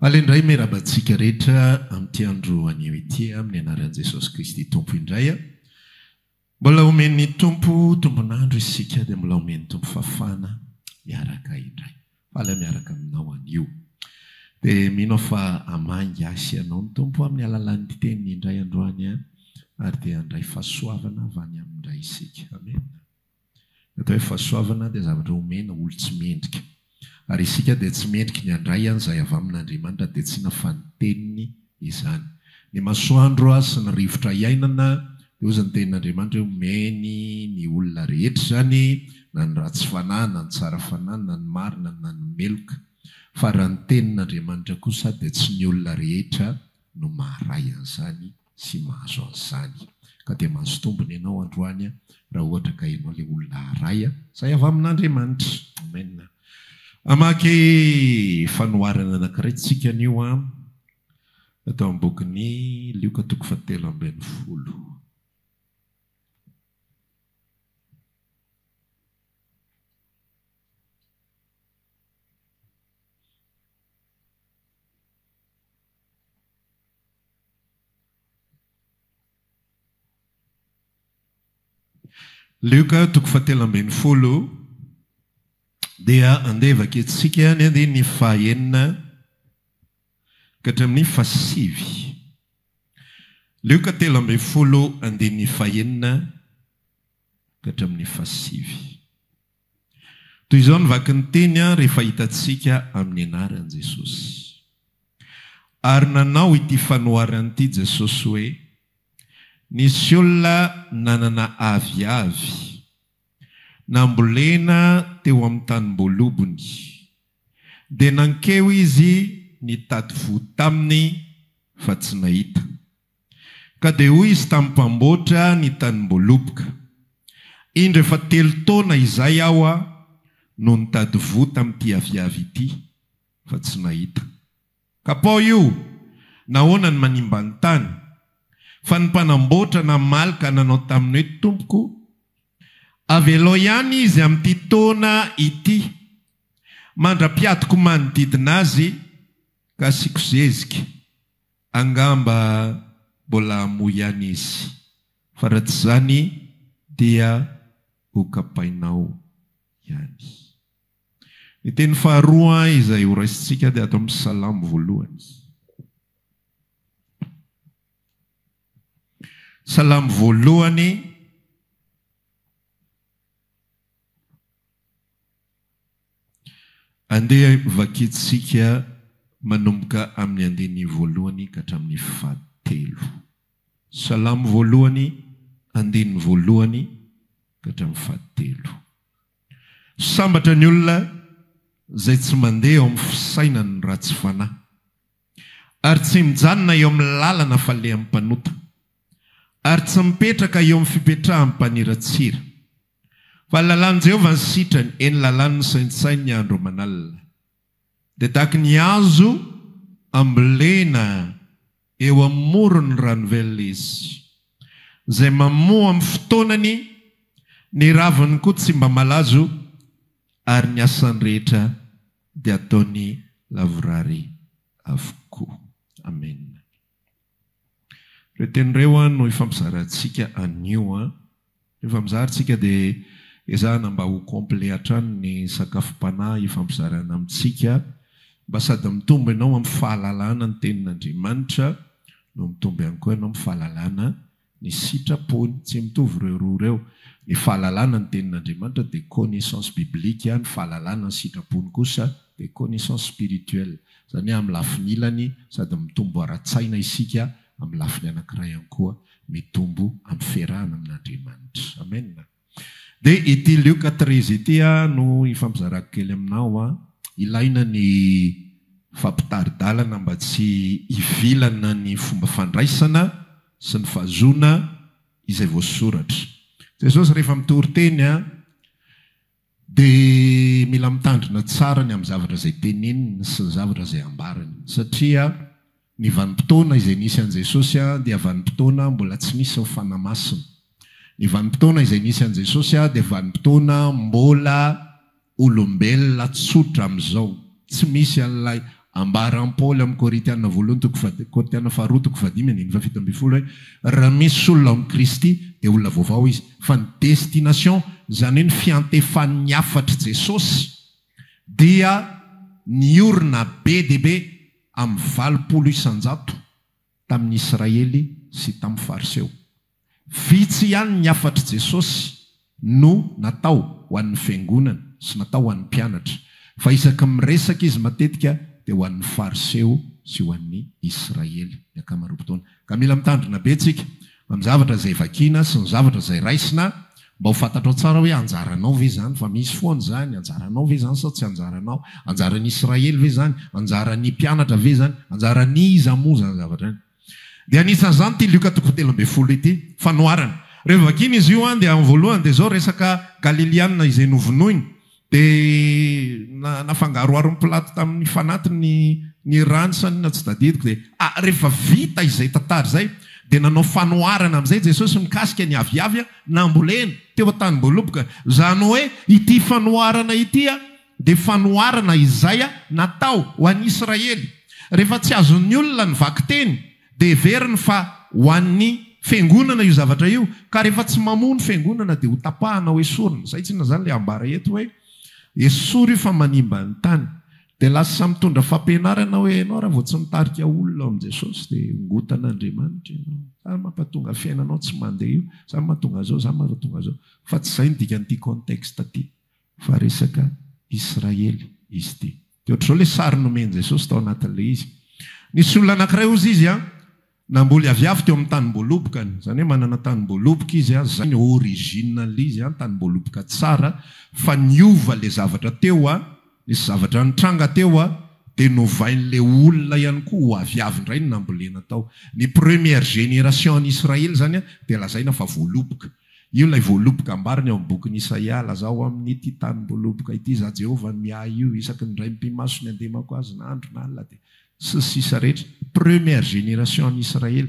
Alendray merabantsika rehetra amin'ity andro anio ity amin'ny anaran'i Jesosy Kristy Tompo indray. Mbola omen'ny Tompo tombonandro isika dia mbola omen'ny Tompo fafana miaraka indray. Fala miaraka aminao anio. Dia mino fa amangy asy ianao ny Tompo amin'ny alalan'ny teniny indray androany ary dia andray fahasoavana avy any amin'indray isika. Amen. Atao hoe fahasoavana dia zavatra omena olo tsy mendrika. Ary isika dia tsy mendrika ny andray izay avy amin'Andriamanitra dia tsy nafanteniny izany. Ny masoandro sy ny rivotra iainana dia ozy ny tenin'Andriamanitra omeny ny olona rehetra izany, na ny ratsy fanahy, na ny tsara fanahy, na ny marina, na ny meloka. Fa raha ny tenin'Andriamanitra kosa dia tsy ny olona rehetra no maharay an'izany sy mahazo an'izany. Ka dia mahazo tombony ianao androany raha ohatra ka ianao ilay olona haray izay avy amin'Andriamanitra. Amen. Amaky fanoharana anankiray tsika anio atao am-bokin'ny Luka 7:10. Luka 7:10 dia andevaka etsika ny andiny 9 ka hatramin'ny 7. Luka 7:10 andiny 9 ka hatramin'ny 7. Toy izao ny vaky ny teny rehefa hitantsika amin'ny anaran'i Jesosy. Ary nanao ity fanoharan'ity Jesosy hoe, nisy olona nanana aviavy nambolena teo amin'ny tanim-bolobony, dia nankeo izy nitady voa taminy fa tsy nahita. Ka dia hoy izy tamin'ny mpamboatra ny tanim-boloboka, indro efa 3 taona izay aho no nitady voa tamin'ity aviavy ity fa tsy nahita. Ka pao io, nahoana ny manimba ny tany? Fa ny mpanamboatra namalaka nanao taminy hoe, tompoko, avelo ihany izy amin'ity taona ity, mandra-piatoko manodidina azy ka asiako zezika, angamba mbola hamoy ihany izy. Fa raha tsy izany dia ho kapainao ihany. Ny teny faharoa izay ho raisintsika dia atao amin'ny Salamo 1. Salamo 1 andeha vakitsika manomboka amin'ny andiny 1 ka hatramin'ny 7. Salamo 1 andiny 1 ka hatramin'ny 7. Sambatra ny olona izay tsy mandeha eo amin'ny fisainany ny ratsy fanahy, ary tsy mijanona eo amin'ny lalana falehan'ny mpanota, ary tsy mipetraka eo amin'ny fipetrahan'ny mpaniratsira. Fa lalàn'i Jehovah ny sitrany, eny lalàny ny saintsainy ny andro manalina. Dia tahaka ny hazo ambolena eo amin'ny morony ranovelona izy, izay mamoa amin'ny fotoanany, ny raviny koa tsy mba malazo, ary ny asany rehetra dia ataony lavorary avokoa. Amen. Ireo tenireo no ifampizarantsika anio. Rehefa mizarantsika dia ezahana mba ho complet hatrany ny sakafom-panahy ifampizarana amintsika, mba sady mitombo ianao amin'ny fahalalana ny tenin'Andriamanitra, no mitombo ihany koa ianao amin'ny fahalalana ny sitrapony. Tsy mitovy ireo roa ireo. Ny fahalalana ny tenin'Andriamanitra dia connaissance biblique, ny fahalalana ny sitrapony kosa dia connaissance spirituelle. Izany amin'ny lafiny ilany sady mitombo ara-tsaina isika, amin'ny lafiny anankiray ihany koa mitombo amin'ny fiarahana amin'Andriamanitra. Amen. Dia ity Luka 13 ity no ifampizarako kely aminao. Ilaina ny fampitaridalana mba tsy hivilana ny fomba fandraisana sy ny fahazona izay voasoratra. Jesosy rehefa mitory teny dia mila mitandrina tsara ny amin'ny zavatra izay teneniny sy ny zavatra izay ambarany. Satria ny vanim-potoana izay nisy an'i Jesosy dia vanim-potoana mbola tsy nisy ny fanamasina. Ny vanim-potoana izay nisy an'i Jesosy dia vanim-potoana mbola olombelona tsotra amin'izao. Tsy misy an'ilay ambaran Paoly amin'ny Koritiana voalohany Koritiana faharoa toko fahadimy andiny fafito ambin'ny folo hoe raha misy olona amin'ny Kristy dia olona vaovao izy fa ny destination zany hoe ny fiantefan'ny afatra Jesosy dia niorina be dia be amin'ny 20 isanjato tamin'ny Israely sy tamin'ny fariseo. Vitsy ihany ny afatra Jesosy no natao ho an'ny fiangonana sy natao ho an'ny mpianatra. Fa isaky miresaka izy matetika dia ho an'ny fariseo sy ho an'ny Israely ny ankamaroam-potoana. Ka mila mitandrina be tsika amin'ny zavatra izay vakiana sy ny zavatra izay raisina mba ho fantatrao tsara hoe anjaranao ve zany fa misy foana zany, anjaranao ve zany sa tsy anjaranao, anjaran'ny Israely ve zany, anjaran'ny mpianatra ve zany, anjaran'ny iza moa zany zavatra any. Dia anisan'izany ty Luka 13 ity fanoarana. Rehefa vakiny izy io dia amin'ny voalohany dia zao resaka Galiliana izay novonoiny dia nafangaroaron'ny pilato tamin'ny fanatiny ny rano sanina tsy tadidiko dia rehefa vita izay tantara izay dia nanao fanoarana amin'izay Jesosy mikasika ny aviavy nambolena teo an-tanimboaloboka zany hoe ity fanoarana ity dia fanoarana izay natao ho an'ny Israely. Rehefa tsy azon'ny olona ny vaky teny dia veriny fa ho an'ny fiangonana io zavatra io, ka rehefa tsy mamono fiangonana dia ho tapahana ho esorina. Zay tsy na zany le ambara eto hoe esory io fa manimba ny tany. Dia lasa mitondra fampianarana hoe ianao raha vao tsy mitarika olona amin'ny Jesosy dia ongotan'Andriamanitra ianao. Sa mampatonga fiainanao tsy mandeha io, sa mahatonga zao, sa mahatonga zao. Fa tsy izay ny dikan'ity contexte ty. Fa resaka Israely izy ty. Dia ohatr'izao le sary nomeny Jesosy tao anatin'le izy. Nisy olona anankiray ozy izy namboly aviavy teo amin'ny tanimboaloboka. Zany hoe manana tanimboaloboka izy zay ny origine l'izy tanimboaloboka tsara fa niova le zavatra teo nisy zavatra nitranga teo dia novain'le olona ihany koa ho aviavy indray ny nambolena tao. Ny première génération en Israël zany dia lazaina fa voaloboka. Io lay voaloboka ambariny ao amin'ny bokin'i Isaia lazao amin'ity tanimboaloboka ity za Jehovah miahy io isaky ny ray mpimaso ny andemako azy na andro na alina dia sisa rehetra. Première génération en Israël.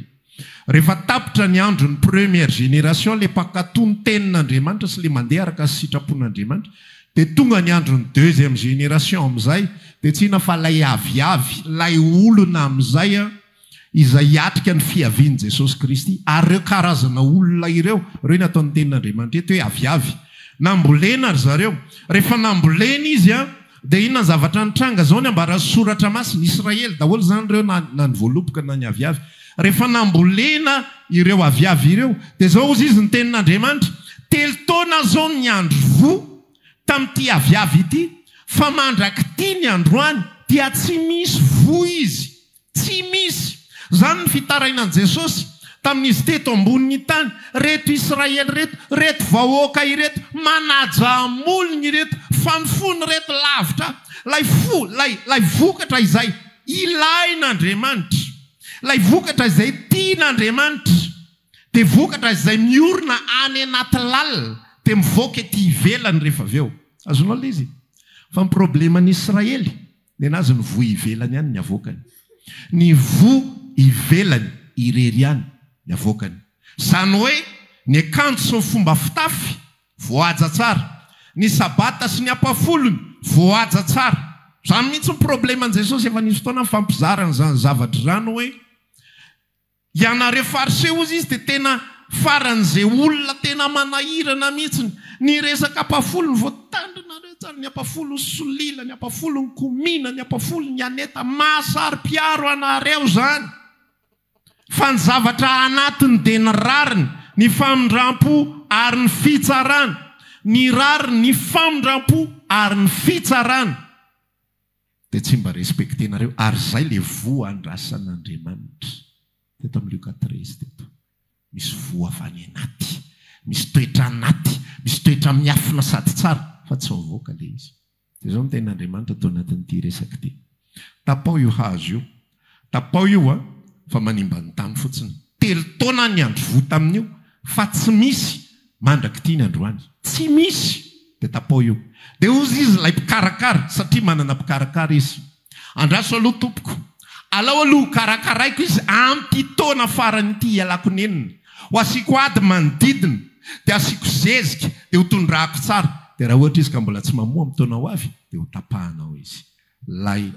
Rehefa tapitra ny andro ny première génération le mpakatoa ny tenin'Andriamanitra sy le mandeha araka sitrapon'Andriamanitra dia tonga ny andro ny deuxième génération amin'izay dia tsy ina fa lay aviavy lay olona amin'izay izay hiatrika ny fiavian'i Jesosy Kristy ary ireo karazana olona ireo nataon'ny tenin'Andriamanitra eto hoe aviavy nambolena ry zareo. Rehefa nambolena izy dia inona ny zavatra nitranga zao ny ambara soratra masiny Israely daholo zany ireo na ny voaloboka na ny aviavy. Rehefa nambolena ireo aviavy ireo dia zao ozy izy ny tenin'Andriamanitra telo taona zao ny andro vo tamin'ity aviavy ity fa mandraky ny androany dia tsy misy vo izy, tsy misy. Zany ny fitarainan'i Jesosy tamin'izy teto ambonin'ny tany reto Israely reto vahoaka ireto manaja amolony ireto fanfony reto lavitra lay vokatra izay ilain'Andriamanitra, lay vokatra izay tian'Andriamanitra dia vokatra izay miorina any anaty lalina dia mivoaka ety ivelany rehefa avy eo. Azonao le izy fa ny probleman'ny Israely dia nazy ny vo ivelany ihany ny avoakany, ny vo ivelany irery ihany ny avoakany. Zany hoe ny akanjo sy ny fomba fitafy voaja tsara, ny sabata sy ny ampafolony voaja tsara. Zany mihitsy ny probleman'i Jesosy efa nisy fotoana fampizarany zany zavatra zany hoe ianareo fariseo izy dia tena faran'izay olona tena manahirana mihitsy ny resaka ampafolony voatandrinareo tsara, ny ampafolo solila, ny ampafolo ny komina, ny ampafolo ny aneta mahasary-piaro anareo zany. Fa ny zavatra anatiny dia ny rariny, ny famindram-po ary ny fitsarana, ny rariny, ny famindram-po ary ny fitsarana dia tsy mba respektenareo ary zay le vo andrasan'Andriamanitra. Teto amin'ny Luka 13 teto misy vo avy any anaty, misy toetra anaty, misy toetra miafina sady tsara fa tsy mivoaka le izy. Dia zao ny tenin'Andriamanitra tao anatin'ity resaka ity. Tapao io hazo io, tapao io fa manimba ny tany fotsiny. Telo taona ny andro vo tamin'io fa tsy misy mandraky ity ny androany, tsy misy. Dia tapao io dia ozy izy lay mpikarakara satria manana mpikarakara izy. Andraso aloha tompoko, alao aloha karakaraiko izy ampy taona faran'ity ialako nenina ho asiko ady manodidina dia asiko zezika dia ho tondrahako tsara. Dia raha ohatra izy ka mbola tsy mamoa amin'ny taona ho avy dia ho tapahanao izy. Lay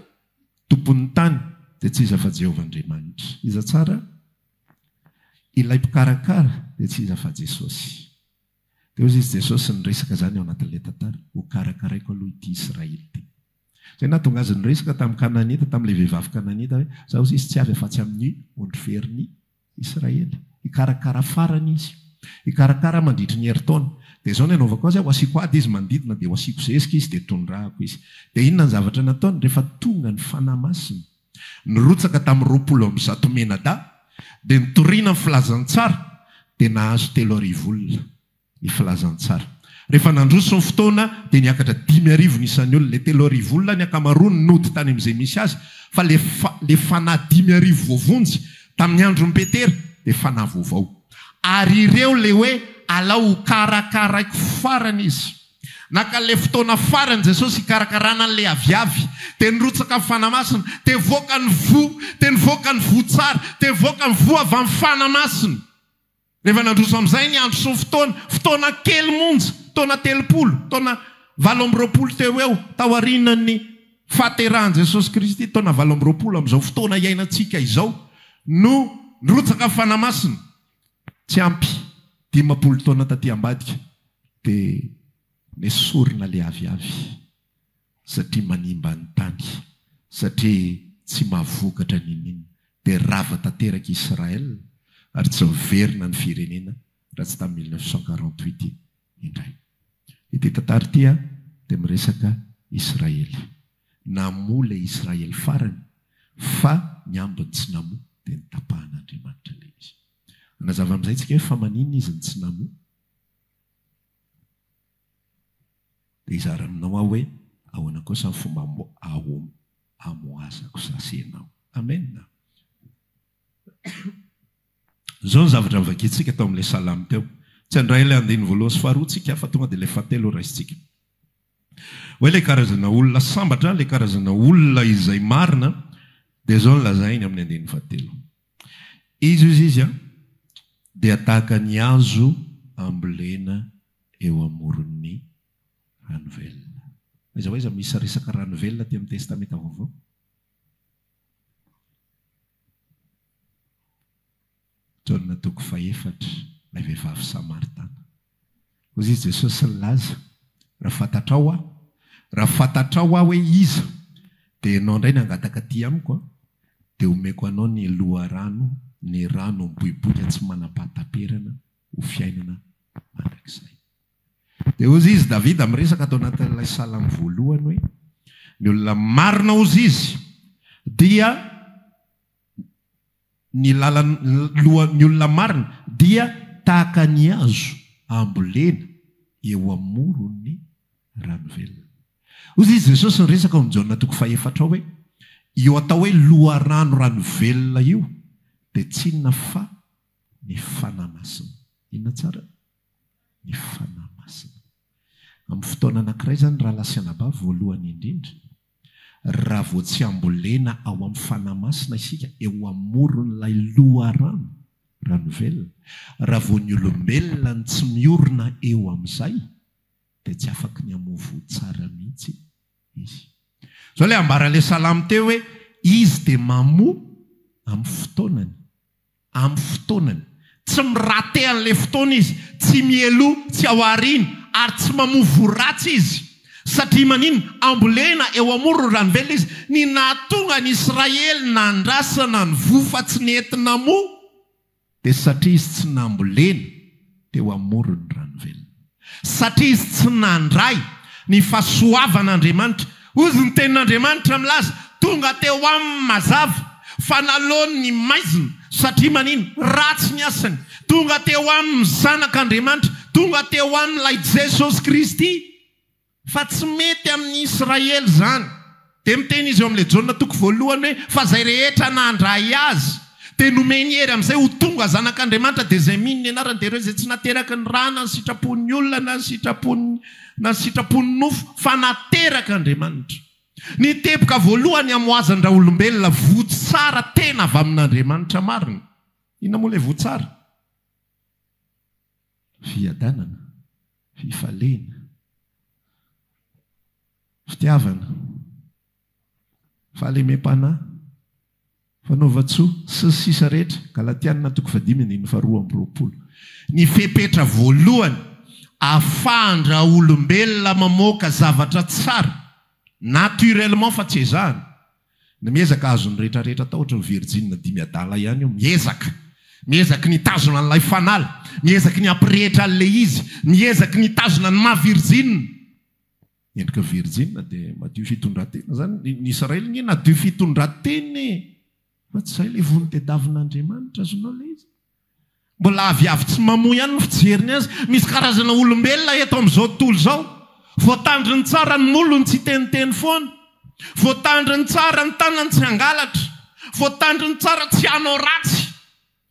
tompon'ny tany dia tsy iza fa Jehovahandriamanitra. Iza tsara? Ilay mpikarakara dia tsy iza fa Jesosy. Dia hozy izy Jesosy nyresaka zany ao anatin'ilay tantara, ho karakaraiko aloha ity Israely ity. Zay nahatonga azy nyresaka tamin'ny Kananita, tamin'ilay vehivavy Kananita hoe za hozy izy tsy avy afa-tsy amin'ny ondry very Israely. Ikarakara farany izy. Ikarakara mandritry ny herintaona. Dia izao ny anaovako azy ho asiako ady izy manodidina dia ho asiako zezika izy dia tondrahako izy. Dia inona ny zavatra nataony rehefa tonga ny fanahy masina, nirotsaka tamin'ny 20 menada, dia nitoriana ny filazantsara dia nahazo 3,000 olona ny filazantsara. Rehefa nandroso ny fotoana dia niakatra 5,000 isan'ny olona. Ilay 3,000 olona ny akamaroany nody tany amin'izay misy azy, fa le fanahy 5,000 voavonjy tamin'ny andro ny Petera dia fanahy vaovao. Ary ireo le hoe alao karakaraiko farany izy. Naka le fotoana farany Jesosy ikarakarana le aviavy, dia nirotsaka ny fanahy masina, dia voaka ny vo, dia nivoaka ny vo tsara, dia voaka ny vo avy amin'ny fanahy masina. Rehefa nandroso amin'izay ny andro sy ny fotoana kely monja, taona 30, taona 20 teo eo, tao aorianan'ny fahaterahan'i Jesosy Kristy, taona 20 amin'izao fotoana iainantsika izao, no nirotsaka ny fanahy masina. Tsy ampy 50 taona taty ambadika dia nesorina le aviavy satria manimba ny tany, satria tsy mahavokatra ninina, dia rava tanteraka Israel ary tsy miverina ny firenena raha tsy tamin'ny 1948 indray. Ity tantara ity dia miresaka Israely. Namoa ilay Israely farany, fa ny ambiny tsy namoa dia nitapahan'Andriamanitra ilay izy. Nazava amin'izay tsika hoe fa maninona izy ny tsy namoa? Dia izara aminao aho hoe ahoana kosa ny fomba amoazako sasenao. Amen. Zao ny zavatra mivakintsika tao amin'ilay salamy teo. Tsy handray ilay 2:2 tsika fa tonga dia ilay 7 raisitsika. Hoe ilay karazana olona sambatra, ilay karazana olona izay marina, dia zao ny lazainy amin'ny 2:7. Izy dia tahaka ny hazo ambolena eo amoron'ny rano velona. Aiza hoe iza misy resaka rano velona ty amin'ny testamenta vaovao? Jaona 4, ilay vehivavy Samaritana. Hozy izy Jesosy nilaza, raha fantatrao aho hoe iza, dia ianao indray nangataka aty amiko, dia omeko anao ny loharano, ny rano miboiboika tsy manam-pahataperana ho fiainana mandrakizay. Dia hozy izy Davida miresaka tao anatin'ilay salamy voalohany hoe ny olona marina hozy izy dia ny olona marina dia tahaka ny hazo ambolena eo amoron'ny rano velona. Hozy izy Jesosy niresaka amin'ny Jaona 4 hoe io atao hoe loharano rano velona io dia tsy inona fa ny fanahy masina. Inona tsara? Ny fanahy masina. Amin'ny fotoana anankiray zany raha lasianabavy voalohany indrindra, raha vao tsy ambolena ao amin'ny fanahy masina isika eo amoron'ilay loharano rano velona, raha vao ny olombelona ny tsy miorina eo amin'izay dia tsy afaka ny hamovo tsara mihitsy izy. Zao ilay ambaran'ilay salamy teo hoe izy dia mamoa amin'ny fotoanany. Amin'ny fotoanany. Tsy mirate an'ilay fotoana izy, tsy mieloha, tsy aoriana, ary tsy mamovo ratsy izy. Satria manino? Ambolena eo amoron'ny rano velona izy. Ny nahatonga ny Israely nandrasana ny vofa tsy nentina moa dia satria izy tsy nambolena teo amoron'ny rano velona. Satria izy tsy nandray ny fahasoavan'Andriamanitra. Hozy ny tenin'Andriamanitra milaza tonga teo amin'ny mazava fa nalony ny maizina. Satria manino? Ratsy ny asany. Tonga teo amin'ny zanak'Andriamanitra, tonga teo amin'ilay Jesosy Kristy. Fa tsy mety amin'ny Israely zany. Dia miteny izy eo amin'ilay Jaona 1 hoe fa izay rehetra nandray azy dia nomeny hery amin'izay ho tonga zanak'Andriamanitra. Dia izay mino ny anarany dia ireo izay tsy nateraka ny rà na ny sitrapon'ny olona na ny sitrapon'ny nofo fa nateraka Andriamanitra. Ny teboka voalohany amoazan-dra olombelona votsara tena avy amin'Andriamanitra marina. Inona moa ilay votsara? Fiadanana, fifalena, fitiavana, fahalemem-panahy fanaova-tsoa sy sisa rehetra Galatiana 5:2. Ny fepetra voalohany afandra olombelona mamoaka zavatra tsara naturellement fa tsy ezahany. Ny miezaka azony rehetrarehetra atao ohatra ny Virgine 5 adala ihany io miezaka ny tazona an'ilay fanaly, miezaka ny ampirehitra an'ilay izy, miezaka ny tazona ny maha-Virgine. Endrika Virgine dia madio fitondratena zany ny Israely ny nadio fitondratena fa tsy izay ilay vony tediavin'Andriamanitra azonao ilay izy. Mbola aviavy tsy mamoa ihany ny fijeriny azy. Misy karazana olombelona eto amin'izao tontolo izao voatandriny tsara ny molony tsy teniteny foana, voatandriny tsara ny tanany tsy angalatra, voatandriny tsara tsy hanao ratsy,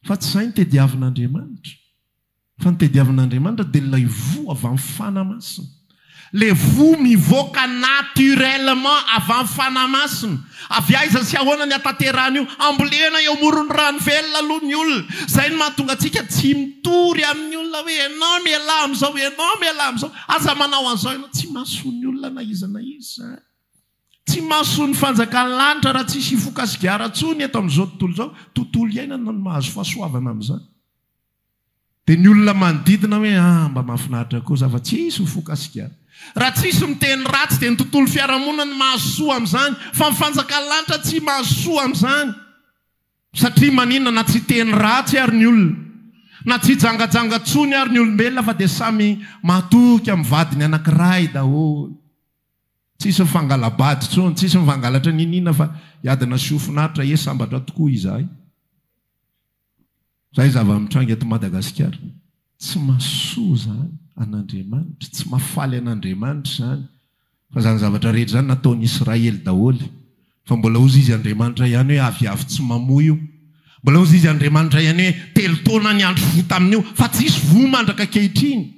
fa tsy izay ny tediavin'Andriamanitra. Fa ny tediavin'Andriamanitra dia ilay vo avy amin'ny fanamasina. Le vo mivoaka naturellement avy amin'ny fanamasina. Avy aiza sy ahoana ny ataterana io? Ambolena eo morony rano velona aloha ny olona. Izay no mahatonga antsika tsy mitory amin'ny olona hoe ianao miala amin'izao, ianao miala amin'izao. Aza manao an'izao ianao tsy mahasoa ny olona na iza na iza. Tsy mahasoa ny fanjakan'ny lanitra raha tsisy hifoka sigara intsony eto amin'izao tontolo izao. Tontolo iainana no mahazo fahasoavana amin'izany. Dia ny olona manodidina hoe mba mahafinaritra koa fa tsisy hifoka sigara. Raha tsisy miteny ratsy dia ny tontolo fiarahamonina no mahasoa amin'izany, fa ny fanjakan'ny lanitra tsy mahasoa amin'izany. Satria maninona na tsy teny ratsy ary ny olona, na tsy jangajanga tsony ary ny olombelona fa dia samy matoky amin'ny vadiny anankiray daholo. Tsisy mifangalabady tsony, tsisy mifangalatra ninina fa hiadina siofinaritra sambatra tokoa izahay. Izay zava-mitranga eto Madagasikara. Tsy mahasoa zany an'Andriamanitra, tsy mahafaly an'Andriamanitra zany. Fa zany zavatra rehetra zany nataon'ny Israely daholo. Fa mbola ozy izy Andriamanitra ihany hoe aviavy tsy mamoa io. Mbola ozy izy Andriamanitra ihany hoe telo taona ny andro vo tamin'io, fa tsisy vo mandraka ankehitriny.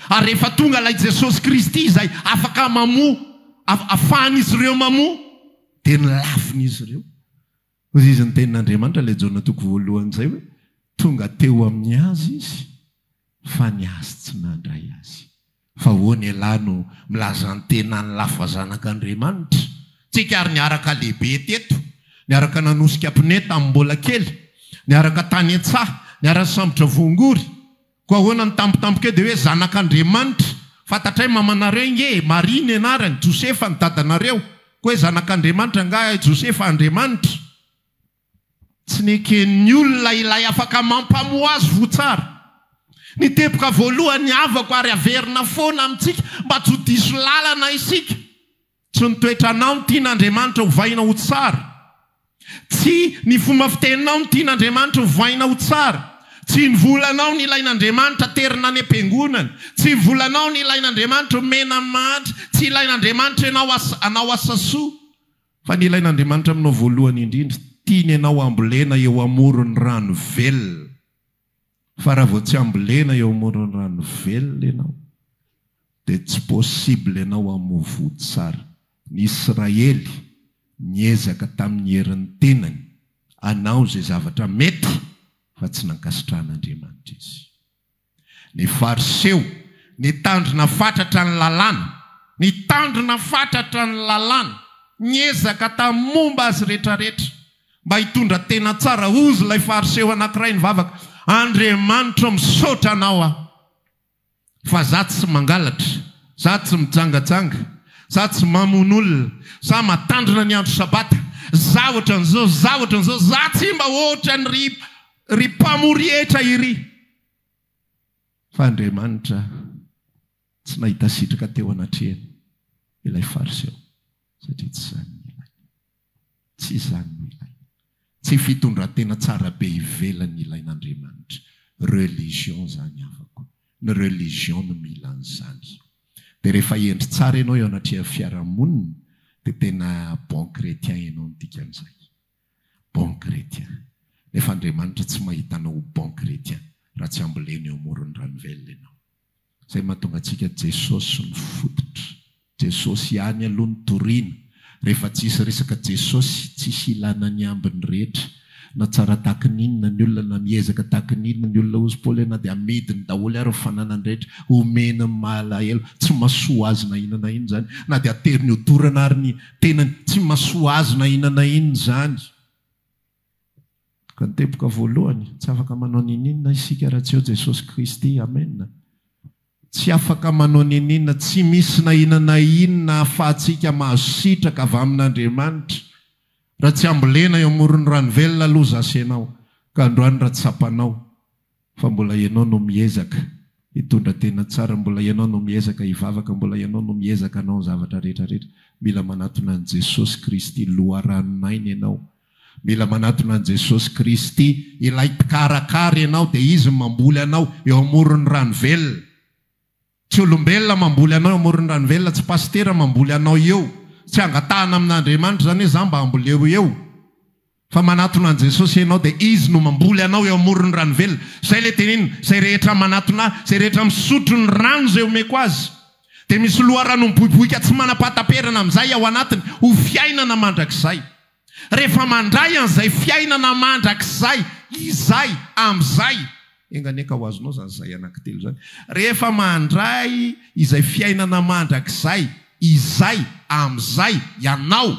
Ary rehefa tonga ilay Jesosy Kristy izay afaka mamoa, afahan'izy ireo mamoa, dia ny lafin'izy ireo. Ozy izy ny tenin'Andriamanitra ilay Jona 1:2 hoe tonga teo amin'ny azy izy, fa ny azy tsy nandray azy. Fa hoany ialano milaza ny tena ny lafa zanak'Andriamanitra. Tsika ary niaraka lehibe teto, niaraka nanosika pne tamin'ny mbola kely, niaraka tany an-tsaha, niaraka sambotra voangory. Koa hoana ny tampotampoka dia hoe zanak'Andriamanitra. Fantatray mamanareo inge, Maria ny anarany, Josefa ny dadanareo. Koa hoe zanak'Andriamanitra nga Josefa Andriamanitra. Tsy neken'ny olona ilay afaka mampamoa azy vo tsara. Ny tepoka voalohany ny avako ary averina foana amintsika mba tsy ho diso lalana isika. Tsy ny toetranao ny tian'Andriamanitra ho vaina ho tsara. Tsy ny fomba fiteninao ny tian'Andriamanitra ho vaina ho tsara. Tsy ny volanao ny ilain'Andriamanitra terina any am-piangonana. Tsy ny volanao ny ilain'Andriamanitra mena mahatra. Tsy ilain'Andriamanitra anao asa soa. Fa ny ilain'Andriamanitra aminao voalohany indrindra, tiany ianao ambolena eo amoron'ny rano velona. Fa raha vao tsy ambolena eo amoron'ny rano velona ianao, dia tsy possible ianao hamovo tsara. Ny Israely niezaka tamin'ny herin'ny tenany hanao izay zavatra mety, fa tsy nankasitrahan'Andriamanitra izy. Ny fariseo nitandrina fatratra ny lalàna, nitandrina fatratra ny lalàna, niezaka tamin'ny momba azy rehetrarehetra mba hitondra tena tsara. Ozy ilay fariseo anankiray nivavaka, Andriamanitra misaotra anao aho, fa za tsy mangalatra, za tsy mijangajanga, za tsy mamon'olona, za matandrina ny andro sabata, za ohatran'izao, za ohatran'izao, za tsy mba ohatran'ny ry mpamorietra iry. Fa Andriamanitra tsy nahita sitraka teo anatrehany ilay fariseo, satria tsy zany ilaina. Tsy zany ilaina. Tsy fitondratena tsara be ivelany ilain'Andriamanitra. Religion zany avako. Ny religion no mila an'izany. Dia rehefa endry tsara ianao eo anatrehany fiarahamonina, dia tena bon chrétien ianao no dikan'izay. Bon chrétien. Nefa Andriamanitra tsy mahita anao bon chrétien raha tsy ambolena eo amoron'ny rano velona ianao. Izay mahatonga antsika Jesosy ny fototra. Jesosy ihany aloha ny toriana. Rehefa tsisy resaka Jesosy, tsisy ilana ny ambiny rehetra. na tsara tahaka ninona ny olona na miezaka tahaka ninona ny olona ozy Paoly na dia amidiny daholo ary fananany rehetra omena malahelo tsy masoa azy na inana iny zany na dia ateriny odorana ary ny tenany tsy masoa azy na inana iny zany ka nytepoka voalohany tsy afaka manao ninina isika raha tsy eo Jesosy Kristy amen tsy afaka manao ninina tsy misy na inana inona ahafahantsika mahazo sitraka avy amin'Andriamanitra raha tsy ambolena eo amorony rano velona aloha zasenao ka androany raha tsapanao fa mbola ianao no miezaka hitondra tena tsara mbola ianao no miezaka hivavaka mbola ianao no miezaka anao zavatra rehetrarehetra mila manatona an Jesosy Kristy loharaноnainy ianao mila manatona an Jesosy Kristy ilay mpikarakara ianao dia izy mamboly anao eo amorony rano velona tsy olombelona mamboly anao eo amorony rano velona tsy pastera mamboly anao eo tsy angatahana amin'Andriamanitra zany hoe za mba amboleo eo fa manatona an Jesosy ianao dia izy no mamboly anao eo amorony rano velona zay le teniny zay rehetra manatona zay rehetra misotro ny rano zay omeko azy dia misy loharano miboiboika tsy manapataperana amin'izay ao anatiny ho fiainana mandrakizay rehefa mandray an'izay fiainana mandrakizay izay am'izay enganeka ho azonao zany zay anankitelo zany rehefa mandray izay fiainana mandrakizay izay am'izay ianao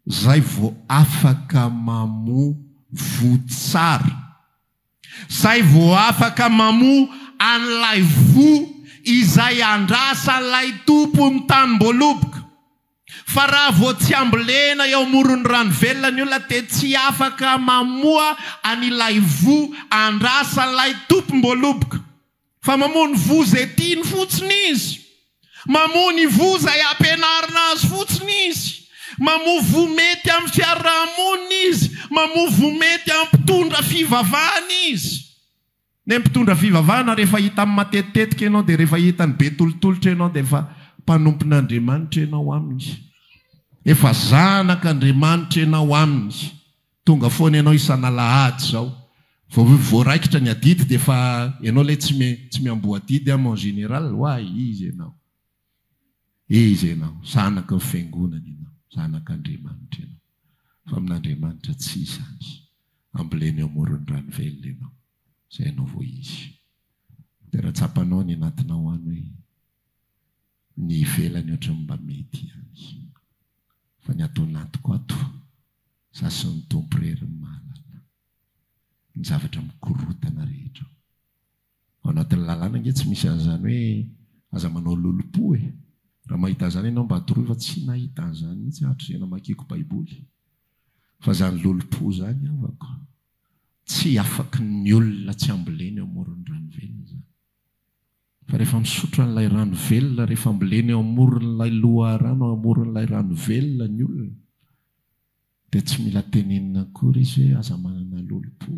zay vao afaka mamovo tsara zay vao afaka mamoa an'ilay vo izay andrasan'ilay tompony tany-boaloboka fa raha vao tsy ambolena eo amorony rano velona ny olona dia tsy afaka mamoa an'ilay vo andrasan'ilay tompom-boaloboka fa mamoa ny vo zay tiany fotsiny izy mamoa ny vo zay ampianarina azy fotsiny izy mamoa vo mety amin'ny fiarahamonina izy mamoa vo mety amin'ny mpitondra fivavahana izy ny mpitondra fivavahana rehefa hita amin'ny matetitetika ianao dia rehefa hita ny be tolotolotra ianao dia efa mpanompon'Andriamanitra ianao aminy efa zanak'Andriamanitra ianao aminy tonga foana ianao isan'alahady zao voaraikitra ny adidy dia efa ianao ilay tsy miamboadidy en général hoay izy ianao zanaka ny fiangonana ianao zanak'Andriamanitra ianao fa amin'Andriamanitra tsy izany ambolena eo amorony rano velona ianao zay ianao vo izy dia raha tsapanao ny anatinao any hoe ny ivelany ohatra mba mety ihany fa ny atao anatiko ato zasy ny tompo reriny mahalala ny zavatra mikorotana rehetra ao anatin'ny lalàna nge tsy misy an'izany hoe aza manao lolopo raha mahita zany ianao mba atoroy fa tsy nahita an'izany mihitsy hatrizena makiko baiboly fa zany lolopo zany avako tsy afaky ny olona tsy ambolena eo amorony rano velona zany fa rehefa misotro an'ilay rano velona rehefa ambolena eo amoron'ilay loharano eo amoron'ilay rano velona ny olona dia tsy mila tenenina akory izy hoe aza manana lolopo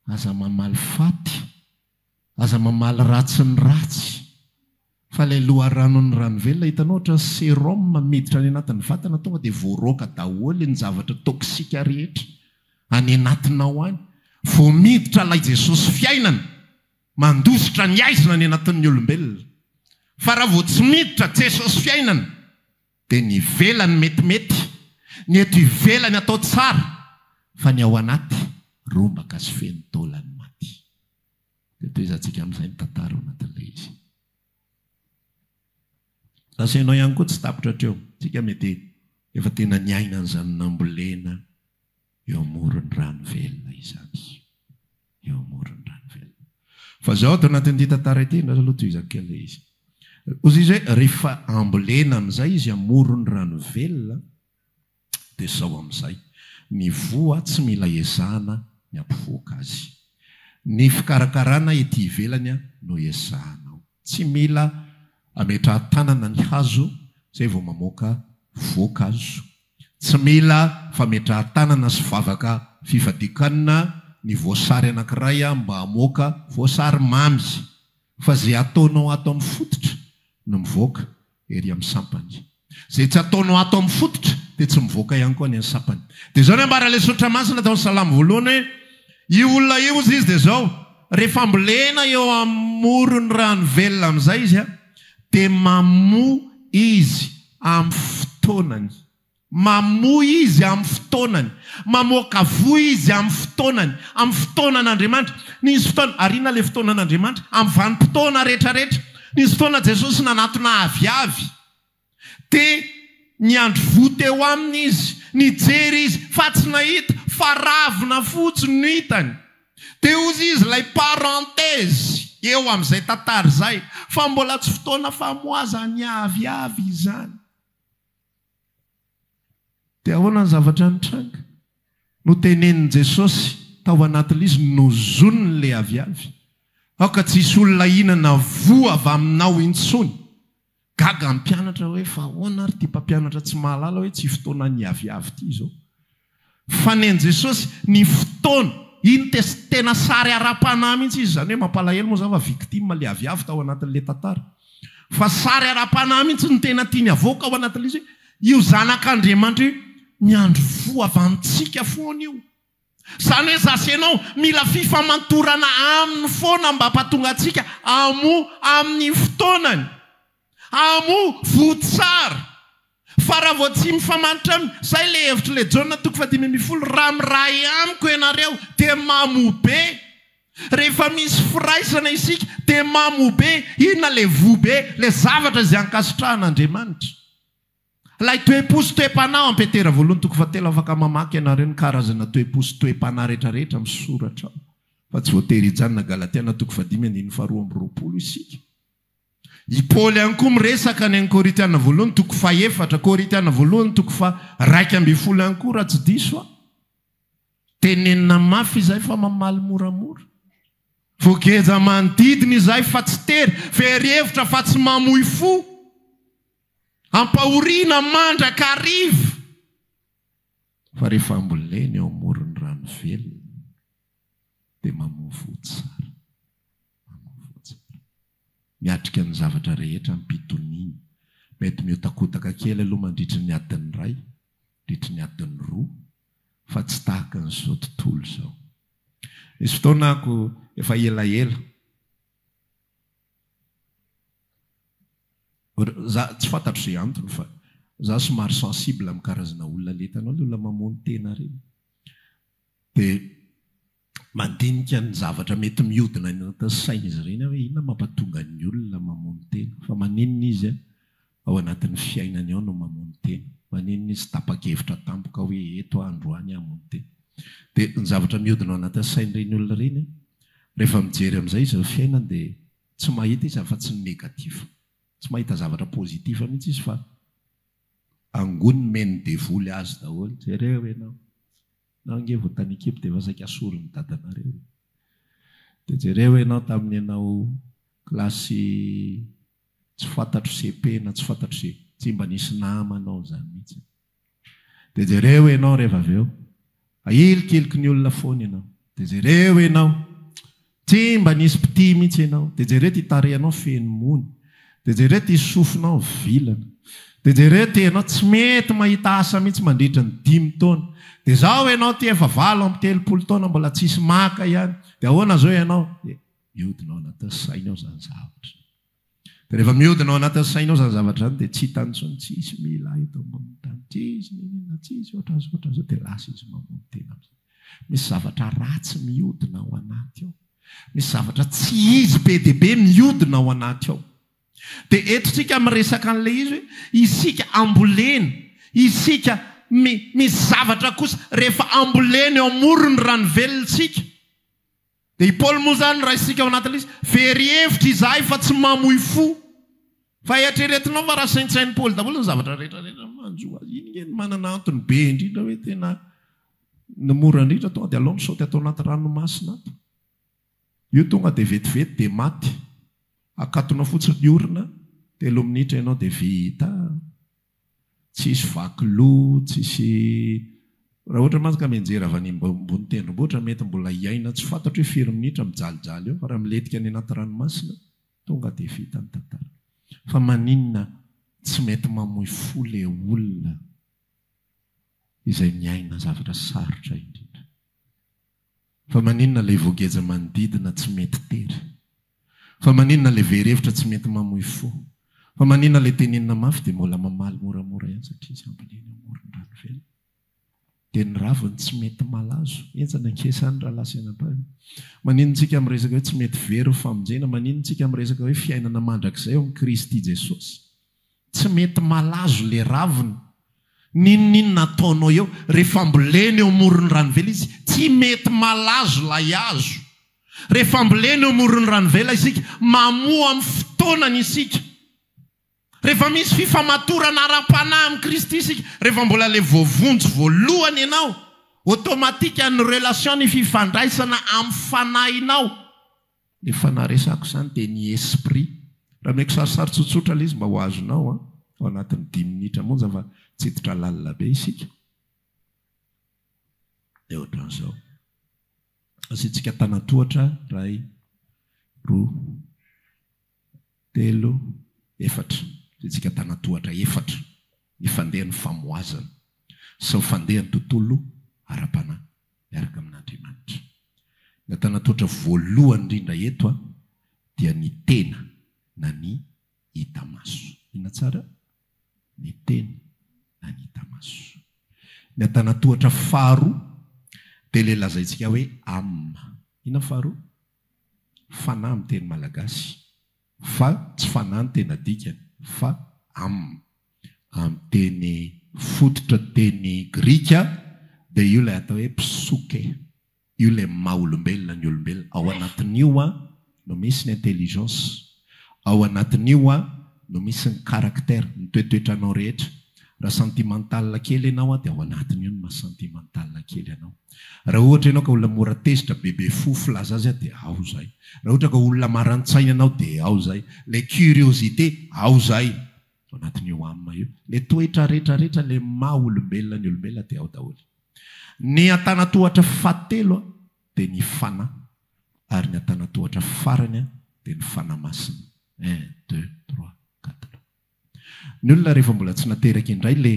aza mamaly faty aza mamaly ratsy ny ratsy fa ilay loharanon'ny rano velona hitanao ohatra sérum miditra any anatin'ny vatana tonga dia voaroaka daholo ny zavatra toksika rehetra any anatinao any vao miditra ilay Jesosy fiainana mandositra ny aizina ny anatin'ny olombelona fa raha vao tsy miditra Jesosy fiainana dia ny velany metimety ny eto ivelany atao tsara fa ny ao anaty rombaka sy feno taolany maty dia toy izantsika amin'izay ny tantara ao anatin'ilay izy asainao ihany koa tsy tapitra hatreo tsika mety efa tena ny aina an'izany nambolena eo amorony rano velona izany eo amorony rano velona fa zao ato anatin'ity tantara ity ndra aloha toy izakely izy ozy izy hoe rehefa ambolena amin'izay izy amorony rano velona dia sao amin'izay ny voa tsy mila ezahana ny ampivoaka azy ny fikarakarana ety ivelany no ezahanao tsy mila ametrahan-tanana ny hazo zay vao mamoaka voankazo tsy mila fametrahan-tanana sy vavaka fifadikanina ny voasary anankiray mba hamoaka voasary mamy fa zay ataonao ato amin'ny fototra no mivoaka ery amin'ny sampany zay tsy ataonao ato amin'ny fototra dia tsy mivoaka ihany koa ny amin'ny sampany dia zao no ambara ilay sotra masina tao ny salamo voalohany hoe io olona io izy dia zao rehefa ambolena eo amorony rano velona amin'izay izy dia mamoa izy amin'ny fotoanany mamoy izy amin'ny fotoanany, mamoaka voy izy amin'ny fotoanany, amin'ny fotoanan'Andriamanitra. Nisy fotoana ariana le fotoanan'Andriamanitra amin'ny vanim-potoana rehetrarehetra. Nisy fotoana Jesosy nanatona aviavy, te ny andro vo teo aminy izy, nijery izy, fa tsy nahita, fa ravina fotsiny no hitany. Te ozy izy lay parenthèse eo amin'izay tantara izay, fa mbola tsy fotoana famoazany aviavy izany. Dia ahoana ny zavatra nitranga? No tenenin Jesosy tao anatin'ilay izy nozoniny le aviavy. Aoka tsisy olona inana voa avy aminao intsony. Gaga ny mpianatra hoe fa ahoana ary ty mpampianatra tsy mahalala hoe tsy fotoana ny aviavy ty izao. Fa nen Jesosy ny fotoana, iny tena sary ara-panahy mihitsy izy, zany hoe mampalahelo moa zava victime le aviavy tao anatin'le tantara. Fa sary ara-panahy mihitsy ny tena tiany avoaka ao anatin'ilay izy, io zanak'Andriamanitra io ny andro vo avy amintsika foana io. Zany hoe zasenao mila fifamantorana aminy foana mba hampatonga antsika amo amin'ny fotoanany, amo votsara. Fa raha vao tsy mifamanitra aminy, zay le hevitra le Jaona 5:10, raha miray amiko ianareo dia mamobe. Rehefa misy firaisana isika dia mamobe, inona le vobe, le zavatra izay ankasitrahan'Andriamanitra. Lay toe-posy toe-panahy amin'ny Petera 1:3 afaka mamaky ianareo ny karazana toe-posy toe-panahy rehetrarehetra amin'ny soratra ao. Fa tsy voatery hijanona Galatiana 5:12 isika. I Paoly ihany koa miresaka ny Korinthiana 1:4, Korinthiana 1:2 ihany koa raha tsy diso. Tenenina mafy izay fa mamaly moramora. Voageja manodidina izay fa tsy tery, very-hevitra fa tsy mamoy fo. Ampahoriana mandraka hariva. Fa rehefa ambolena eo amoron'ny rano velona dia mamoy fo tsara. Miatrika ny zavatra rehetra ampitoniana. Mety miotakotaka kely aloha mandritry ny adiny ray, mandritry ny adiny roa, fa tsy tahaka n'izao tontolo izao. Misy fotoana ako efa elaela, tsy fantatro izay antony fa za somary sensible amin'ny karazana olona letanao, le olona mamono tena reny. Dia mandinika ny zavatra mety mihodina anaty saina izy ireny hoe inona mampatonga ny olona mamono tena. Fa maninona izy ao anatin'ny fiainany ao no mamono tena. Maninona izy tapa-kevitra tampoka hoe eto androany hamono tena. Dia ny zavatra mihodina ao anatin'ny sain'ireny olona ireny, rehefa mijery amin'izay izy fiainany dia tsy mahita izy afa-tsy ny negatif. Tsy mahita zavatra pozitiva mihitsy izy fa angony meny devoly azy daholo. Jereo ianao. Na nge vao tany Ekipa dia vasaka asoriny dadanareo. Dia jereo ianao tamin'ny ianao klasy tsy fantatro CP na tsy fantatro C, tsy mba nisy namanao zany mihitsy. Dia jereo ianao rehefa avy eo ahilikiliky ny olona foana ianao. Dia jereo ianao tsy mba nisy piti mihitsy ianao. Dia jereo ty tarehanao feno mony. Dia jereo ty sofinao vilana. Dia jereo ty ianao tsy mety mahita asa mihitsy mandritra ny 5 taona. Dia zao ianao ty efa 7-30 taona mbola tsisy maka ihany. Dia ahoana zao ianao? Mihodina ao anatin'ny sainao zany zavatra. Dia rehefa mihodina ao anatin'ny sainao zany zavatra zany dia tsy hitany intsony, tsisy mila eto ambony tany, tsisy ohatra zao dia lasa izy mamono tena. Misy zavatra ratsy mihodina ao anaty ao. Misy zavatra tsy izy be dia be mihodina ao anaty ao. Dia eto tsika miresaka an'ilay izy hoe isika ambolena, isika misy zavatra kosa rehefa ambolena eo amorony rano velontsika. Dia i Paoly moa zany raha isika ao anatin'ilay izy very-hevitra izahay fa tsy mamoy fo. Fa eritreretinao fa raha saintsain'i Paoly daholo ny zavatra rehetrarehetra manjo azy. Iny ny manana antony be indrindra hoe tena ny mora indrindra tonga dia alao misaoty atao anaty ranomasina ato. Io tonga dia vetivety dia maty. Akatonao fotsiny orina, 3 minitra ianao dia vita. Tsisy vakilo, tsisy. Raha ohatra mantsy ka menjera avy any ambony tendrombohitra mety mbola iaina tsy fantatro hoe firy minitra mijalijaly eo, fa raha miletika any anaty ranomasina tonga dia vita ny tantara. Fa maninona tsy mety mamoy fo le olona izay miaina zavatra sarotra indrindra. Fa maninona le voageja manodidina tsy mety tery. Fa maninona le very-hevitra tsy mety mamoy fo. Fa maninona le tenenina mafy dia mbola mamaly moramora ihany satria izy ambolena amorony rano. vela dia ny raviny tsy mety malazo entsana ankesany raha lasanapa maninontsika amin'ny resaka hoe tsy mety very famonjena maninontsika amin'ny resaka hoe fiainana mandrakizay eo amin'ny Kristy Jesosy tsy mety malazo le raviny ninonino nataonao eo rehefa mbolena eo morony ranovela izy tsy mety malazo lay azo rehefa mbolena eo morony ranovela isika mamoa amin'ny fotoanany isika rehefa misy fifamatorana ara-panahy amin'ny Kristy isika rehefa mbola le voavonjy voalohany ianao automatika ny relation ny fifandraisana amin'ny fanahinao le fanahy resako izany dia ny esprit raha meko sarisary tsotsotra le izy mba ho azonao ao anatin'ny 10 minitra monja fa tsy hiditra lalina be isika dia ohatran'izao asitsika tanatohatra 1 2 3 4 tsika tanatohatra 4 ny fandehan'ny famoazana sy ny fandehan'ny tontolo ara-panahy miaraka amin'Andriamanitra. Ny tanatohatra voalohany indrindra eto dia ny tena na ny hita maso. Ina tsara? Ny tena na ny hita maso. Ny tanatohatra faharoa dia le lazaintsika hoe amma. Ina faharoa? Fanahy amin'ny teny malagasy. Fa tsy fanahy ny tena dikany. Fa amin'ny teny fototra teny grika dia io ilay atao hoe psoke. Io ilay maha-olombelona ny olombelona. Ao anatin'io no misy ny intelligence. Ao anatin'io no misy ny caractère, ny toetoetranao rehetra. Raha sentimental kely ianao dia ao anatin'io no maha sentimental kely ianao. Raha ohatra ianao ka olona mora tezitra bebe fofo laza azy dia ao zay. Raha ohatra ka olona marantsaina ianao dia ao zay. Le curiosité ao zay. Ao anatin'io amma io. Le toetra rehetra le maha-olombelona ny olombelona dia ao daholo. Ny antanatohatra fahatelo dia ny fanahy. Ary ny antanatohatra farany dia ny fanahy masina. 1, 2, 3, 4. Ny olona rehefa mbola tsy nateraka indray le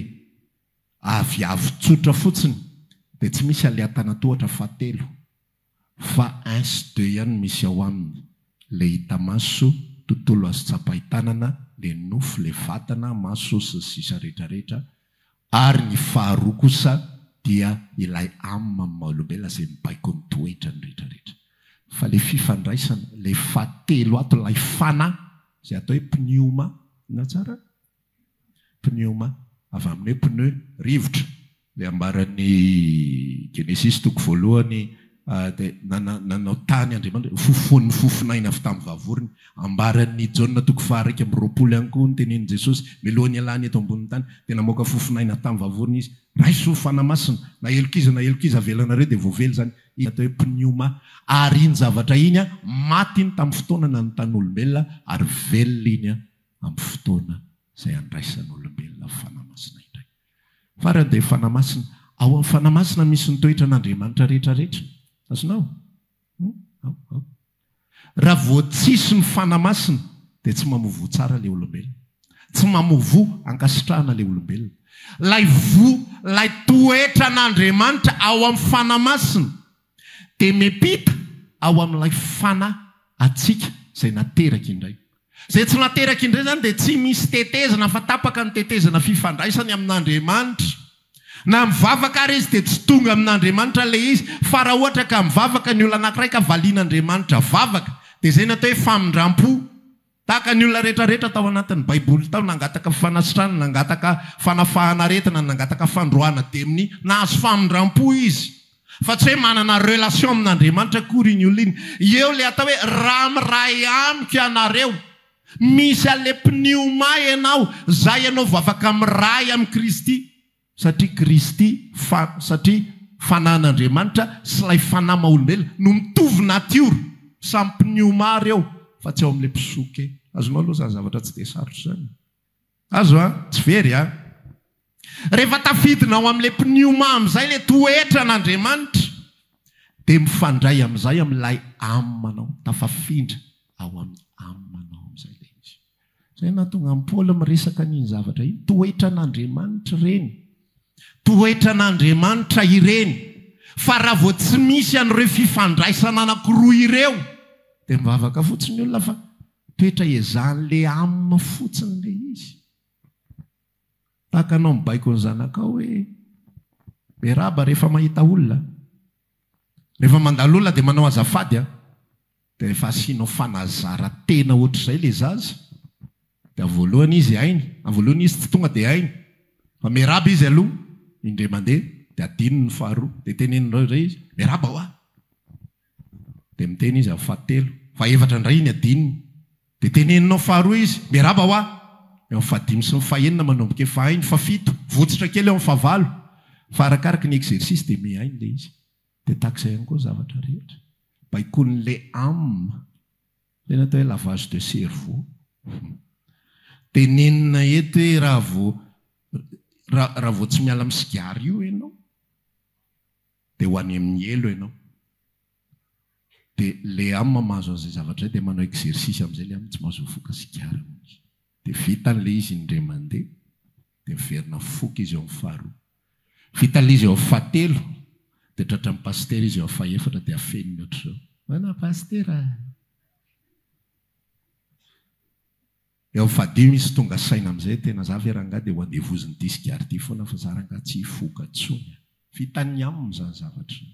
avy tsotra fotsiny dia tsy misy ale antanatohatra fahatelo fa 1 sy 2 ihany misy ao aminy. Le hita maso, tontolo azo tsapahitanana, le nofo, le vatana, maso sy sisa rehetrarehetra. Ary ny faharoa kosa dia ilay amma maha-olombelona izay mibaiko ny toetra ny rehetrarehetra. Fa le fifandraisana, le fahatelo ato ilay fanahy izay atao hoe pneuma. Na tsara? Pneuma, avy amin'ny hoe pneu rivotra. Le ambaran'ny Genesis toko voalohany dia nanao tany Andriamanitra fofon'ny fofonaina avy tamin'ny vavorony. Ambaran'ny Jaona toko 2:20 ihany koa ny tenenin Jesosy milohan'ny alany eto ambonin'ny tany dia namoaka fofonaina tamin'ny vavorony izy. Raiso fanahy masina na elokiza avelanareo dia voavely zany. Iny atao hoe pneuma. Ary iny zavatra iny maty iny tamin'ny fotoana na ny tan'olombelona ary velona iny amin'ny fotoana izay andraisan'ny olombelona fanahy masina indray. Farany dia fanahy masina. Ao amin'ny fanahy masina misy ny toetran'Andriamanitra rehetrarehetra. Azonao? Raha vao tsisy ny fanahy masina dia tsy mamovo tsara le olombelona. Tsy mamovo ankasitrahana le olombelona. Lay toetran'Andriamanitra ao amin'ny fanahy masina dia mepita ao amin'ilay fanahy atsika izay nateraka indray. Izay tsy nateraka indray zany dia tsy misy tetezana fa tapaka ny tetezana fifandraisany amin'Andriamanitra. Na mivavaka ary izy dia tsy tonga amin'Andriamanitra le izy. Fa raha ohatra ka mivavaka ny olona anankiray ka valian'Andriamanitra vavaka dia izay natao hoe famindram-po. Tahaka ny olona rehetrarehetra tao anatin'ny Baiboly tao nangataka fanasitrana, nangataka fanafahana aretina, nangataka fandroana dia amin'ny nahazo famindram-po izy. Fa tsy hoe manana relation amin'Andriamanitra akory iny olona iny. Eo le atao hoe raha miray amiko ianareo. Misy ale pneuma ianao, zay ianao vavaka miray amin'ny Kristy. Satria Kristy, satria fanan'Andriamanitra sy ilay fanahy maha-olombelona no mitovy natiora. Samy pneuma reo fa tsy ao amin'ilay psoke. Azonao aloha zany zavatra tsy dia sarotra zany. Azo tsy very Rehefa tafidina ao amin'ilay pneuma amin'izay le toetran'Andriamanitra dia mifandray amin'izay amin'ilay ammanao. Tafafindra ao amin'ny ammanao amin'izay le izy. Izay nahatonga an'i Paoly miresaka an'iny zavatra iny. Toetran'Andriamanitra ireny. Toetran'Andriamanitra ireny. Fa raha vao tsy misy an'ireo fifandraisana anankiroa ireo dia mivavaka fotsiny olona fa toetra ezahan'le amma fotsiny le izy. Tahaka anao mibaiko ny zanakao hoe Miaraba rehefa mahita olona. Rehefa mandalo olona dia manao azafady dia rehefa asianao fanazara tena ohatr'izay le zaza. Dia voalohany izy hainy, voalohany izy tsy tonga dia hainy. Fa miaraba izy aloha, indray mandeha dia adininy faharoa. Dia teneninao iray izy, miaraba ho aho. Dia miteny izy amin'ny fahatelo, fahaefatra indray iny adininy. Dia teneninao faharoa izy, miaraba ho aho. Eo amin'ny fahadimy sy ny fahaenina manomboka fahainy, fahafito, votsitra kely eo amin'ny fahavalo. Fa arakaraka ny exercice dia mihainy le izy. Dia takizay ihany koa zavatra rehetra. Baikon'le âme, ilay natao hoe lavage de cerveau. Tenenina eto hoe raha vao tsy miala amin'ny sigary io ianao, dia ho any amin'ny elo ianao. Dia le âme mahazo an'izay zavatra dia manao exercice amin'izay le âme tsy mahazo mifoka sigary. Dia vitan'le izy indray mandeha, dia miverina foka izy eo amin'ny faharoa. Vitan'le izy eo amin'ny fahatelo, dia tratra amin'ny pasitera izy eo amin'ny fahaefatra dia afeniny ohatr'izao. Mana pasitera. Eo amin'ny fahadimy izy tonga saina amin'izay tena za ve rangahy dia ho andevoziny ity sigary ity foana fa za rangahy tsy hifoka intsony. Vitan'ny aminy izany zavatra.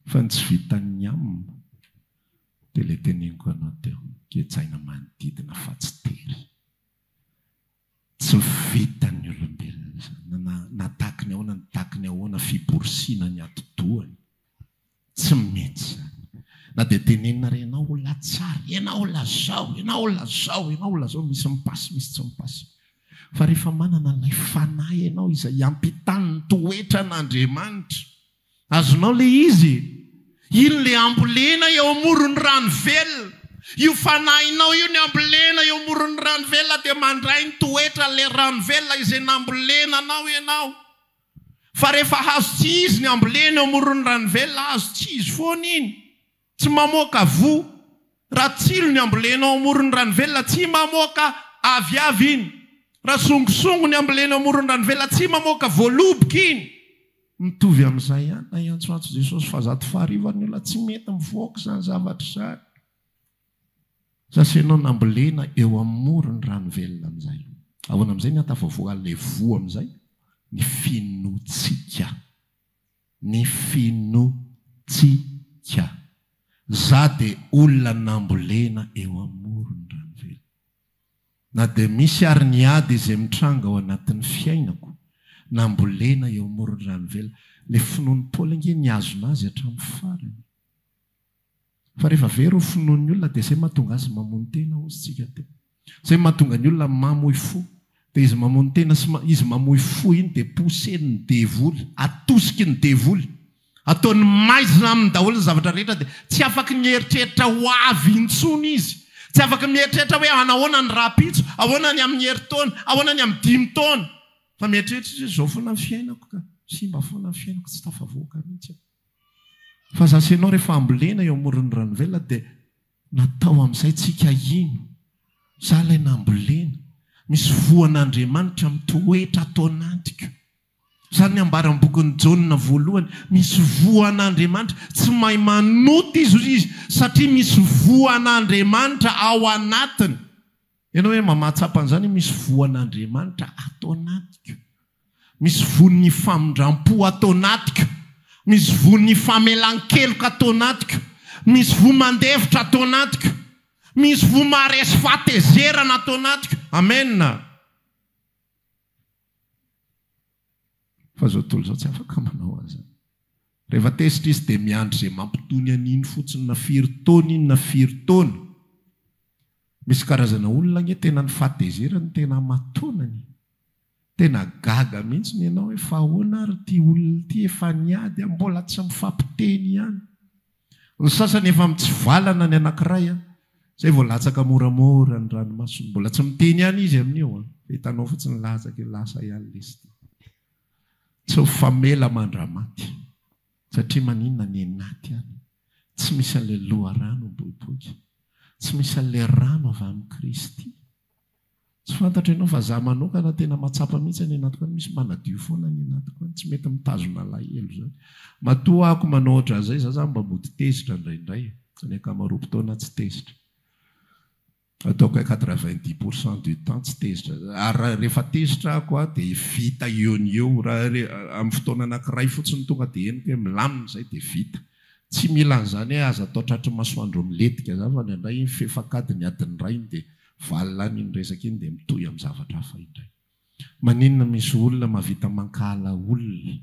Fa ny tsy vitan'ny aminy dia ilay teneniko anao teo, ketsaina manodidina fa tsy tery. Tsy vitan'ny olombelona na takiny ahoana fiborisiana ny atidohany. Tsy mety izany. Na dia tenenina re ianao olona tsara, ianao olona zao, ianao olona zao, ianao olona zao, misy mipasy, misy tsy mipasy. Fa rehefa manana ilay fanahy ianao izay ampitany ny toetra n'Andriamanitra, azonao le izy, iny le ambolena eo amorony rano velona. Io fanahinao io ny ambolena eo amorony rano velona dia mandray ny toetra le rano velona izay nambolenanao ianao. Fa rehefa hazo tsy izy ny ambolena eo amorony rano velona, hazo tsy izy foana iny. Tsy mamoaka vo. Raha tsilo ny ambolena eo amorony rano velona, tsy mamoaka aviavy iny. Raha songosongo ny ambolena eo amorony rano velona, tsy mamoaka voaloboka iny. Mitovy amin'izay ihany na iantsoantso Jesosy fa zato faharivan'ny olona tsy mety mivoaka izany zavatra izany. Sasianao nambolena eo amorony rano velona amin'izay. Ahoana amin'izay ny hatafavoaka ilay vo amin'izay? Ny finotsika. Ny finotsika. Za dia olona nambolena eo amorony rano velona. Na dia misy ariniady izay mitranga ao anatin'ny fiainako, nambolena eo amorony rano velona. Ilay finoan'ny Paoly ange niazona azy hatramin'ny farany. Fa rehefa very ho finoan'ny olona dia izay mahatonga azy mamono tena ozintsika teo. Izay mahatonga ny olona mamoy fo. Dia izy mamono tena, izy mamoy fo iny dia poseny ny devoly, atosiky ny devoly. Ataony maizina amin'ny daholo ny zavatra rehetra dia tsy afaka mieritreritra ho avy intsony izy. Tsy afaka mieritreritra hoe anahoana ny rapitso, ahoana ny amin'ny herintaona, ahoana ny amin'ny 5 taona. Fa mieritreritra izao foana ny fiainako ka. Simba foana ny fiainako tsy tafavoaka mihitsy. Fa zasenao rehefa ambolena eo amorony rano velona dia natao amin'izay tsika ino. Za ilay nambolena. Misy voan'Andriamanitra mitoetra atao anatiko. Izany ambaran'ny bokin'ny Jaona voalohany, misy voan'Andriamanitra, tsy mahay manoto izy satria misy voan'Andriamanitra ao anatiny. Ianao hoe mamahatsapa an'izany misy voan'Andriamanitra atao anatiko. Misy von'ny famindram-po atao anatiko. Misy von'ny famelan-keloka atao anatiko. Misy vo mandevitra atao anatiko. Misy vo maharesy fahatezerana atao anatiko. Amen. Fa zao tontolo zao tsy afaka manao azy. Rehefa tezitra izy dia miandry izay mampitony an'iny fotsiny na 4 taona iny na 4 taona. Misy karazana olona nge tena ny fahatezerany tena matonany. Tena gaga mihitsy ny ianao hoe fa ahoana ary ty olona ty efa niady mbola tsy mifampiteny ihany. Ny sasany efa mitsivalana ny anankiray zay vao latsaka moramora ny ranomasina. Mbola tsy miteny ihany izy amin'io. Hitanao fotsiny latsaka lasa ihany lesy. Tsy ho famela mandramaty. Satria maninona ny anaty ihany. Tsy misy an'ilay loharano miboiboika. Tsy misy an'ilay rano avy amin'ny Kristy. Tsy fantatra ianao fa za manokana tena matsapa mihitsy ny anatiko any. Misy manadio foana ny anatiko any. Tsy mety mitazona alahelo zany. Matoa ako manao ohatran' izay za mba mody tezitra indraindray. Ny ankamaroa-potoana tsy tezitra. ataoko 90% du temps tsy tezitra ary rehefa tezitra koa dia vita eo raha amin'ny fotoana anankiray fotsiny tonga dia henoko hoe milamina zay dia vita tsy mila an'izany hoe aza atao tratry masoandro miletika za fa indray fefakadiny adiny ray dia valina any iny resaka iny dia mitohy amin'ny zavatra hafa indray maninona misy olona mahavita mankala olona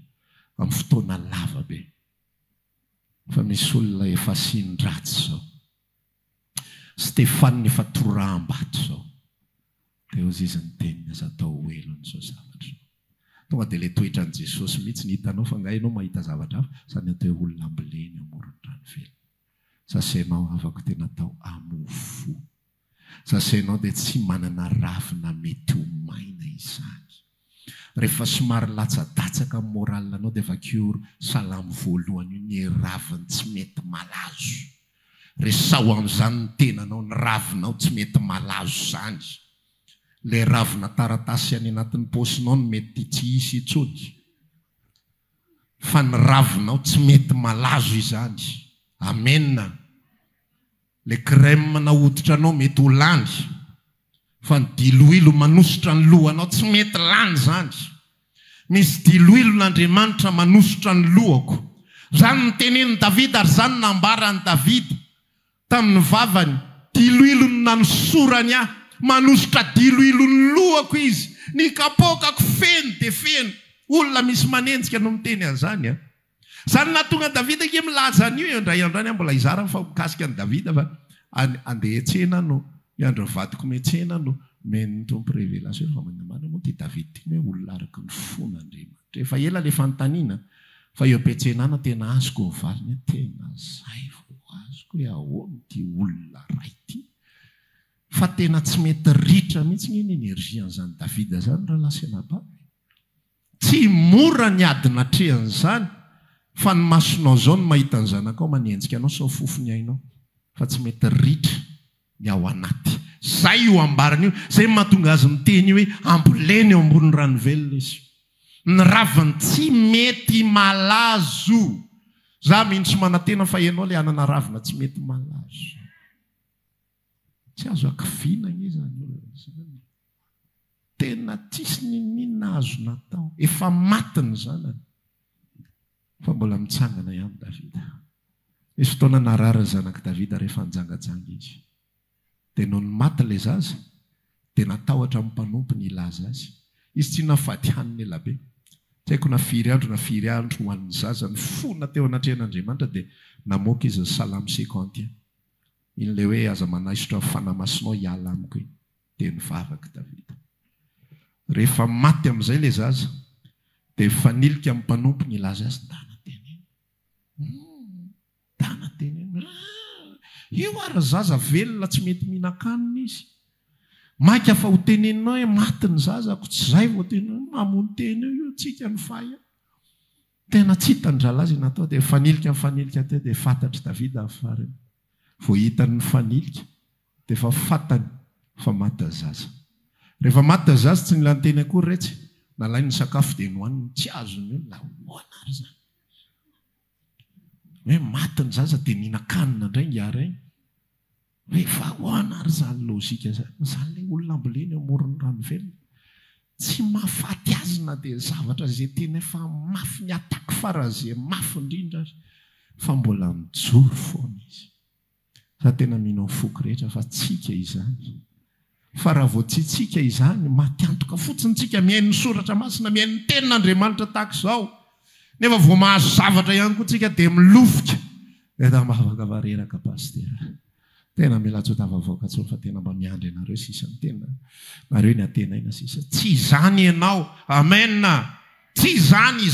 amin'ny fotoana lava be fa misy olona efa sindratsy zao Stefany efa toraham-bato zao dia ozy izy ny teniny aza atao elony zao zavatra tonga dia ilay toetran'i Jesosy mihitsy ny hitanao fa nga ianao mahita zavatra hafa zany atao hoe olona amboleny amorony ranovelona sasainao afaka tena atao amofo sasainao dia tsy manana ravina mety ho maina izany rehefa somary latsa-datsaka amin'ny moralina anao dia vakio salamo voalohany io ny raviny tsy mety malazo resao amin'izany ny tenanao ny ravinao tsy mety malazo zany le ravina taratasy any anatin'ny posinao no mety tsy hisy itsony fa ny ravinao tsy mety malazo izany amenna le crème nahoditra anao mety ho lany fa ny diloilo manositra ny lohanao tsy mety lany zany misy diloilo n'Andriamanitra manositra ny lohako zany ny tenen'i Davida ary zany nambarany Davida tamin'ny vavany diloilony nanosorany aho manositra diloilony lohako izy ny kapokako feno dia feno olona misy manenjika no miteny an'izany zany nahatonga Davida ke milaza an'io indray andrany mbola izara fa mikasika an'i Davida fa andeha tsena no miandro vadiko metsena no men'ny tompo révélation fa manamana moa ty Davida ty hoe olona araka ny fon'Andriamanitra efa ela le fanontaniana fa eo am-piantsenana tena azoko valiny tena zay azoko hoe ahoana ty olona ray ty fa tena tsy mety ritra mihitsy ny energian'izany Davida zany raha lasenaba tsy mora ny adina trehan'izany fa ny masonao zao no mahita ny zanakao manenjika anao sao fofony ainao fa tsy mety ritra ny ao anaty zay io ambarany io zay mahatonga azy miteny hoe amboleny eo ambony ranovelona izy ny raviny tsy mety malazo za mihitsy manantena fa ianao le anana ravina tsy mety malazo tsy azo akivinana izany tena tsisy ninina azo natao efa matiny zanany fa mbola mitsangana ihany Davida misy fotoana narara zanak' Davida rehefa nijangajanga izy dia noho ny maty le zaza dia natahotra amin'ny mpanompo ny ilaza azy izy tsy nafaty haniny elabe tsy haiko na firy andro ho an'ny zaza ny fona teo anatrehan'Andriamanitra dia namoaka izy ny salamo 50 iny le hoe aza manaisotra fanamasinao hiala amiko iny dia nivavaka Davida rehefa maty amin'izay le zaza dia fanilika amin'ny mpanompo ny ilaza azy dana teny io ary zaza velona tsy mety mihinan-kanina izy maika fa ho teneninao hoe maty ny zazako tsy zay vao teny mamony teny io tsika ny fay tena tsy hitan-drala azy natao dia fanilika teo dia fantatry Davida afarany vao hitany fanilika dia fa fatany fa maty zaza rehefa maty zaza tsy nila nyteny akory retsy nalai ny sakafo dia nohaniny tsy azony io lahoana ary zany hoe maty ny zaza dia nihinan-kanina indray ngiara iny hoe vahoana ary zany lozika zany le olona amboleny amorony ranovelona tsy mahafaty azy na dia zavatra zay tena efa mafy ny atako farazay mafy indrindra azy fa mbola mijoro foana izy fa tena minao foky rehetra fa tsika izany fa raha vao tsy tsika izany matiantoka fotsiny tsika mihain'ny soratra masina mihain'ny tenin'Andriamanitra tahaka izao nefa vao mahazo zavatra ihany koa tsika dia milofika eta mavaka vareraka pastera tena mila tsotavavoaka tsony fa tena mba miandry anareo sisa ny tena nareo ny atenaina sisa tsy izany ianao amenna tsy izany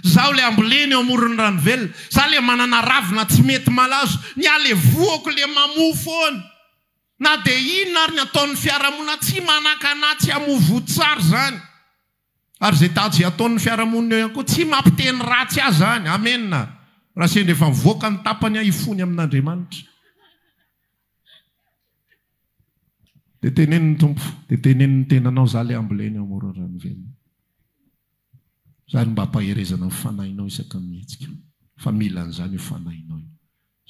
zaho le amboleny eo amorony ranovelona za le manana ravina tsy mety malazo ny ale voako le mamofoany na dia inona ary ny ataon'ny fiarahamonina tsy manakanatsy hamovo tsara zany ary zay tatsy ataon'ny fiarahamonina eo ihany koa tsy mampiteny ratsy azy zany amenna raha sendra efa mivoaka ny tapany ahifony amin'Andriamanitra dia teneniny tompo dia teneniny tenanao za le amboleny eo amorony ranovelona zany mba hampaherezana fanahinao isaka mihetsika fa mila an'izany io fanahinao io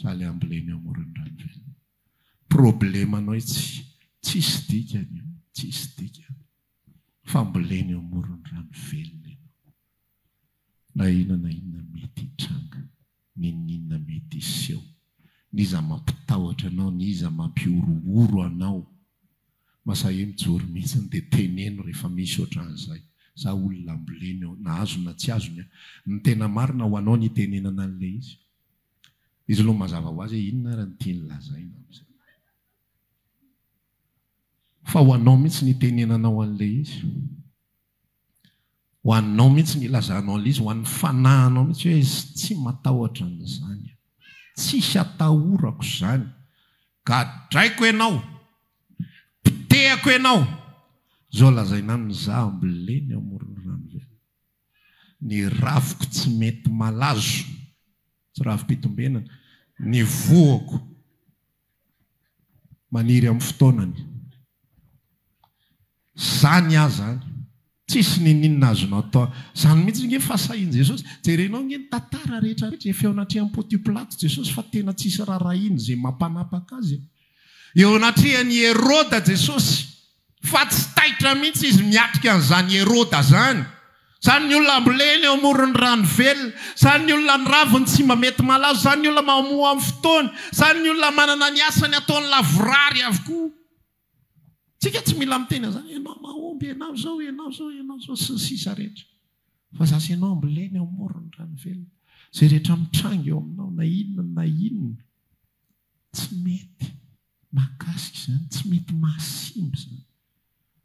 za le amboleny eo amorony ranovelona problemanao tsisy dikany io, tsisy dikany. Fambolena eo amoron'ny rano velona ianao. Na inona mety hitranga, ninona mety hiseho, niza mampitahotra anao, niza mampiorooro anao. Masahe mijoro mihitsy dia teneno rehefa misy ohatran'izay. Za olona ambolena eo, na azo na tsy azony. Ny tena marina ho anao ny tenenana an'ilay izy. Izy aloha mazava ho azy inona ary ny tiany lazaina amin'izay. Fa ho anao mihitsy ny tenenanao an'ilay izy. Ho anao mihitsy ny lazanao an'ilay izy, ho an'ny fanahinao mihitsy hoe izy tsy matahotra an'izany. Tsisy atahorako izany. Gadraiko ianao, pitehako ianao. Zao lazaina aminy za ambolena eo amoron'ny rano velona. Ny raviko tsy mety malazo, tsy ravi-pitombenana, ny voako maniry amin'ny fotoanany. Zany aho zany, tsisy ninona azonao atao. Zany mihitsy nge fahasahiany Jesosy. Jerenao nge ny tantara rehetra efa eo anatrehany Pontius Pilato Jesosy fa tena tsisy raharahiany zay mampanapaka azy. Eo anatrehany Heroda Jesosy fa tsy taitra mihitsy izy miatrika an'izany Heroda zany. Zany ny olona ambolena eo amoron'ny rano velona, zany ny olona ny raviny tsy mba mety malazo, zany ny olona mamoa amin'ny fotoana, zany ny olona manana ny asany ataony lavorary avokoa. Tsika tsy mila miteny zany, ianao mahomby, ianao zao, sy ny sisa rehetra. Fa zasy ianao ambolena eo amoron'ny rano velona. Zay rehetra mitranga eo aminao, na inona, tsy mety mahakasika izany, tsy mety mahasimba izany,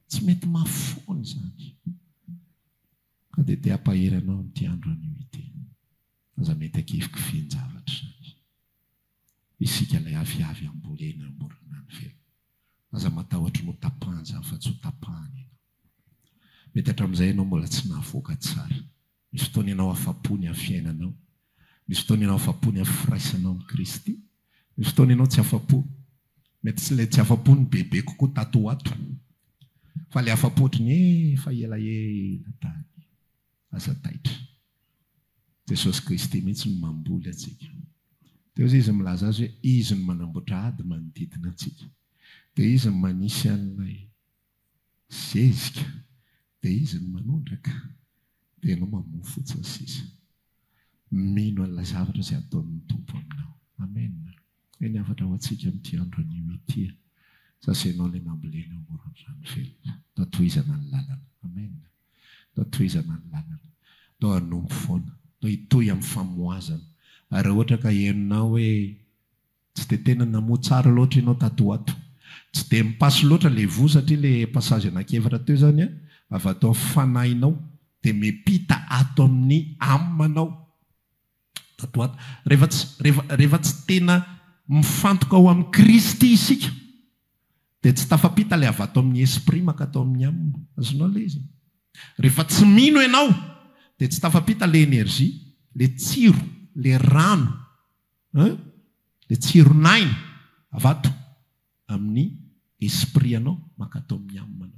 tsy mety mahafony izany. Ka dia te hampaheranao amin'ity andro anio ity. Aza mety hakefiky fian-javatra izany. Isika ilay aviavy ambolena eo amoron'ny rano velona. Aza matahotra no tapahany izany fa tsy ho tapahany ianao. Mety hatramin'izay ianao mbola tsy nahavoaka tsara. Misy fotoana ianao afapony amin'ny fiainanao. Misy fotoana ianao afapony amin'ny firaisanao amin'ny Kristy. Misy fotoana ianao tsy afapony. Mety tsy ilay tsy afapony bebe kokoa tato ho ato. Fa ilay afapotry fa elaela tany. Aza taitra. Jesosy Kristy mihitsy no mamboly antsika. Teo izy milaza azy hoe izy no manamboatra ady manodidina antsika. Dia izy no manisy an'ilay zezika. Dia izy no manondraka. Dia ianao mamoha fotsiny sisa. Mino an'ilay zavatra izay ataon'ny Tompo aminao. Amen. Eny afatra ho antsika amin'ity andro anio ity. Sasenao ilay mambolena eo amoron'ny rano velona. Tao tohizana ny lalana. Amen. Tao tohizana ny lalana. Tao hanompo foana. Tao hitohy amin'ny famoazana. Ary ohatra ka henonao hoe tsy dia tena namoa tsara loatra ianao tato ho ato. Tsy dia mipasy loatra ilay voa satria ilay pasazy anankiefatra teo izany avy atao fanahinao dia miampita ato amin'ny amanao. Tato ho ato. Rehefa tsy tena mifantoka ao amin'ny Kristy isika dia tsy tafapita ilay avy ato amin'ny esprit maka atao amin'ny amina. Azonao ilay izy. Rehefa tsy mino ianao dia tsy tafapita ilay energia, ilay tsiro, ilay rano, ilay tsironaina avy ato amin'ny esprit anao maka atao amin'ny amina.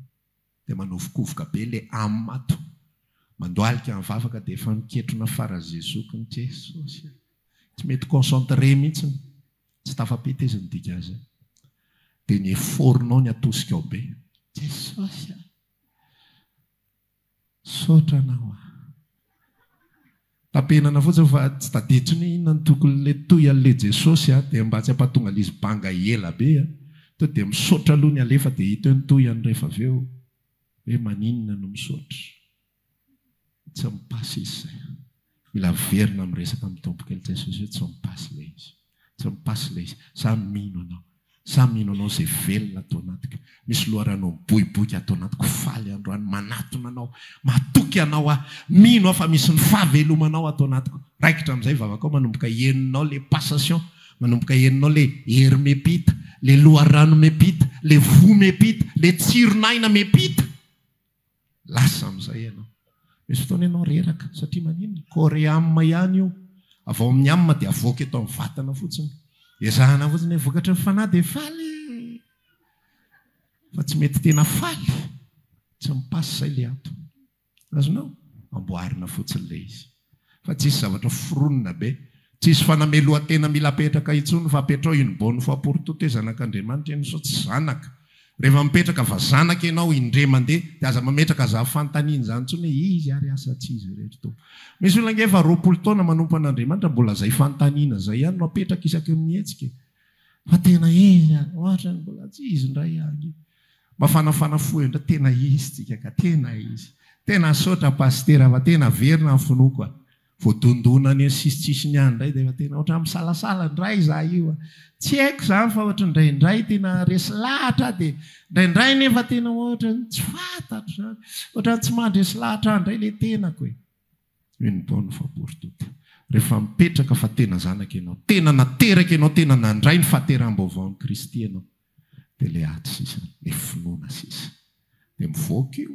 Dia manovokovoka be ilay amato. Mandoalika amin'ny vavaka dia efa miketrona farazezoky ny Jesosy. Tsy mety concentré mihitsy. Tsy tafapita izy nidika azy. Dia ny eforinao ny atosika ao be. Jesosy. Sotra anao. Tapenana fotsiny fa tsy tadiditra ny inona ny tokony le toy an'ilay Jesosy dia mba tsy hampatonga izy banga ela be. Tao dia misotra aloha ny alefa dia hita hoe nitoy any rehefa avy eo. Hoe maninona no misotra. Tsy mipasy izy izay. Mila verina amin'ny resaka amin'ny tompokely Jesosy hoe tsy mipasy ilay izy. Tsy mipasy ilay izy. Samy mino anao. Samy mino anao izay velona atao anatiko. Misy loharanao miboiboika atao anatiko. Faly androany manatona anao. Matoky anao mino aho fa misy ny fahavelomanao atao anatiko. Raikitra amin'izay vavaka ao manomboka heninao ilay passation. Manomboka heninao ilay hery mepita. Ilay loharano mepita. Ilay vo mepita. Ilay tsironaina mepita. Lasa amin'izay ianao. Misy fotoana ianao reraka satria maninona? Koreama ihany io. Avy ao amin'ny amina dia avoaka eto amin'ny vatana fotsiny. Ezahana fotsiny hoe vokatra ny fanahy dia faly. Fa tsy mety tena faly. Tsy mipasy izay ilay ato. Azonao? Amboarina fotsiny ilay izy. Fa tsisy zavatra foronina be. tsisy fanamelohatena mila petraka itsony fa petrao inobony faportote zanak'Andriamanitra eny so tsy zanaka rehefa mipetraka fa zanaka ianao indre mandeha dia aza mametraka za fantaniana zany tsony izy ary asa tsy izy rehetra to misy olona nge efa 20 taona manompo an'Andriamanitra mbola zay fantaniana zay ihany no apetraka isaky mihetsika fa tena izy ohatra mbola tsy izy ndray any mafanafana foendra tena izy tsika ka tena izy tena sotra pastera fa tena verina finoako voadondonany sisitsisy ny any ndray dia tena ohatra misalasala ndray za io tsy haiko zany fa ohatra ndraindray tena resy lahatra dia ndraindray nefa tena ohatra tsy fantatro zany ohatra tsy mandresy lahatra ndray le tenako inobony faportote rehefa mipetraka fa tena zanaka ianao tena nateraka ianao tena nandray ny fahateram-baovaon'ny Kristy ianao dia le aty sisa le finoana sisa dia mivoaka io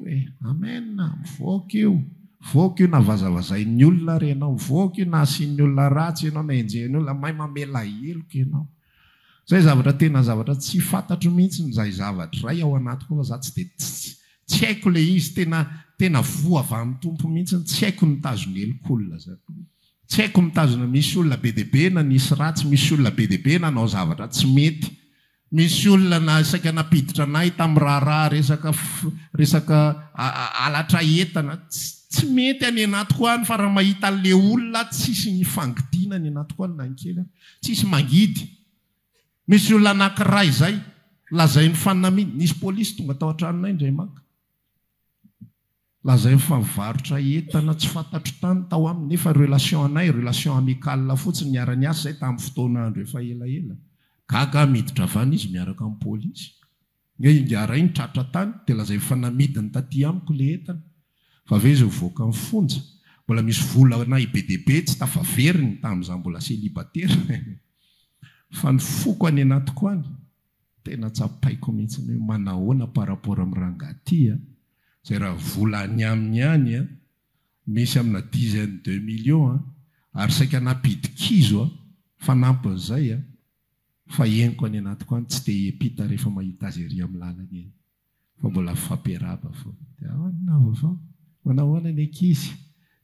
amen mivoaka io voaka io na vazavazain'ny olona re ianao voaka io na asian'ny olona ratsy ianao na enjehan'ny olona mahay mamela heloka ianao zay zavatra tena zavatra tsy fantatro mihitsy zay zavatra ray ao anatiko fa za tsy dia tsy haiko le izy tena voa avy amin'ny tompo mihitsy tsy haiko mitazona elok'olona zany tsy haiko mitazona misy olona be deabe na nisy ratsy misy olona be deabe nanao zavatra tsy mety misy olona na isaka napiditra anay tamin'ny raharaha resaka alatra entana tsy mety any anatiko any fa raha mahita le olona tsisy ny fangidina ny anatiko any nankely tsisy mangidy misy olona anankiray zay lazay ny fanaminy nisy polisy tonga tao an-tranonay indray maka lazay fa mivarotra entana tsy fantatro tany tao aminy nefa relation anay relation amicale fotsiny niara-ny asa zay tamin'ny fotoana andro efa elaela gaga miditra avany izy miaraka amin'ny polisy nge ingara iny tratra tany dia lazay fanamidiny taty amiko le entana fa ave izy voaka amin'ny fonja mbola misy vola anay be deabe tsy tafaveriny tamin'izany mbola célibataire fa ny foko any anatiko any tena tsapaiko mihitsy hoe manahoana par rapport amin'ny rangaty zay raha vola any aminy any misy amina dizaine de millions ary saika napidikizo fanampon'izay fa eniko any anatiko any tsy dia epita rehefa mahita azy ery amin'ny lalana eny fa mbola fampiaraba fo dia ahoana manahoana ny ankizy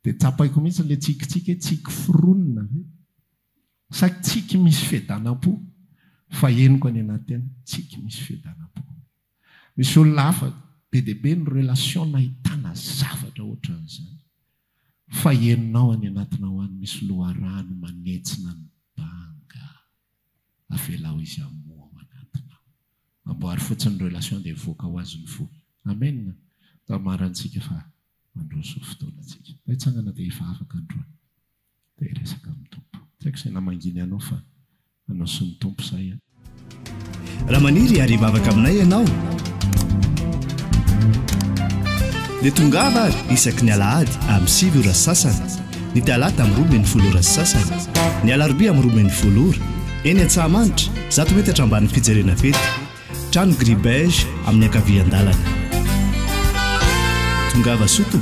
dia tsapaiko mihitsy le tsikitsika hoe tsiky fironina saky tsiky misy fiadanam-po fa eniko any anaty any tsiky misy fiadanam-po misy olona hafa be deabe ny relation nahitana zavatra ohatran'izany fa eninao any anatinao any misy loharano manetsina ny banga avelao izy amoa ao anatinao amboary fotsiny relation dia voaka ho azony fo amen da marantsika fa mandroso fotoanatsika hitsangana dia efa afaka androany dia resaka amin'ny tompo tsy haiko izay namanginy anao fa anao sy ny tompo izay raha maniry ariva avaka aminay ianao dia tongava isaky ny alahady amin'ny 7 ora sasany ny talata amin'ny 12 ora sasany ny alarobia amin'ny 12 ora eny Antsahamanitra 100 metatra ambany fijerena fety trano gribege amin'ny ankavian-dalana tongava soto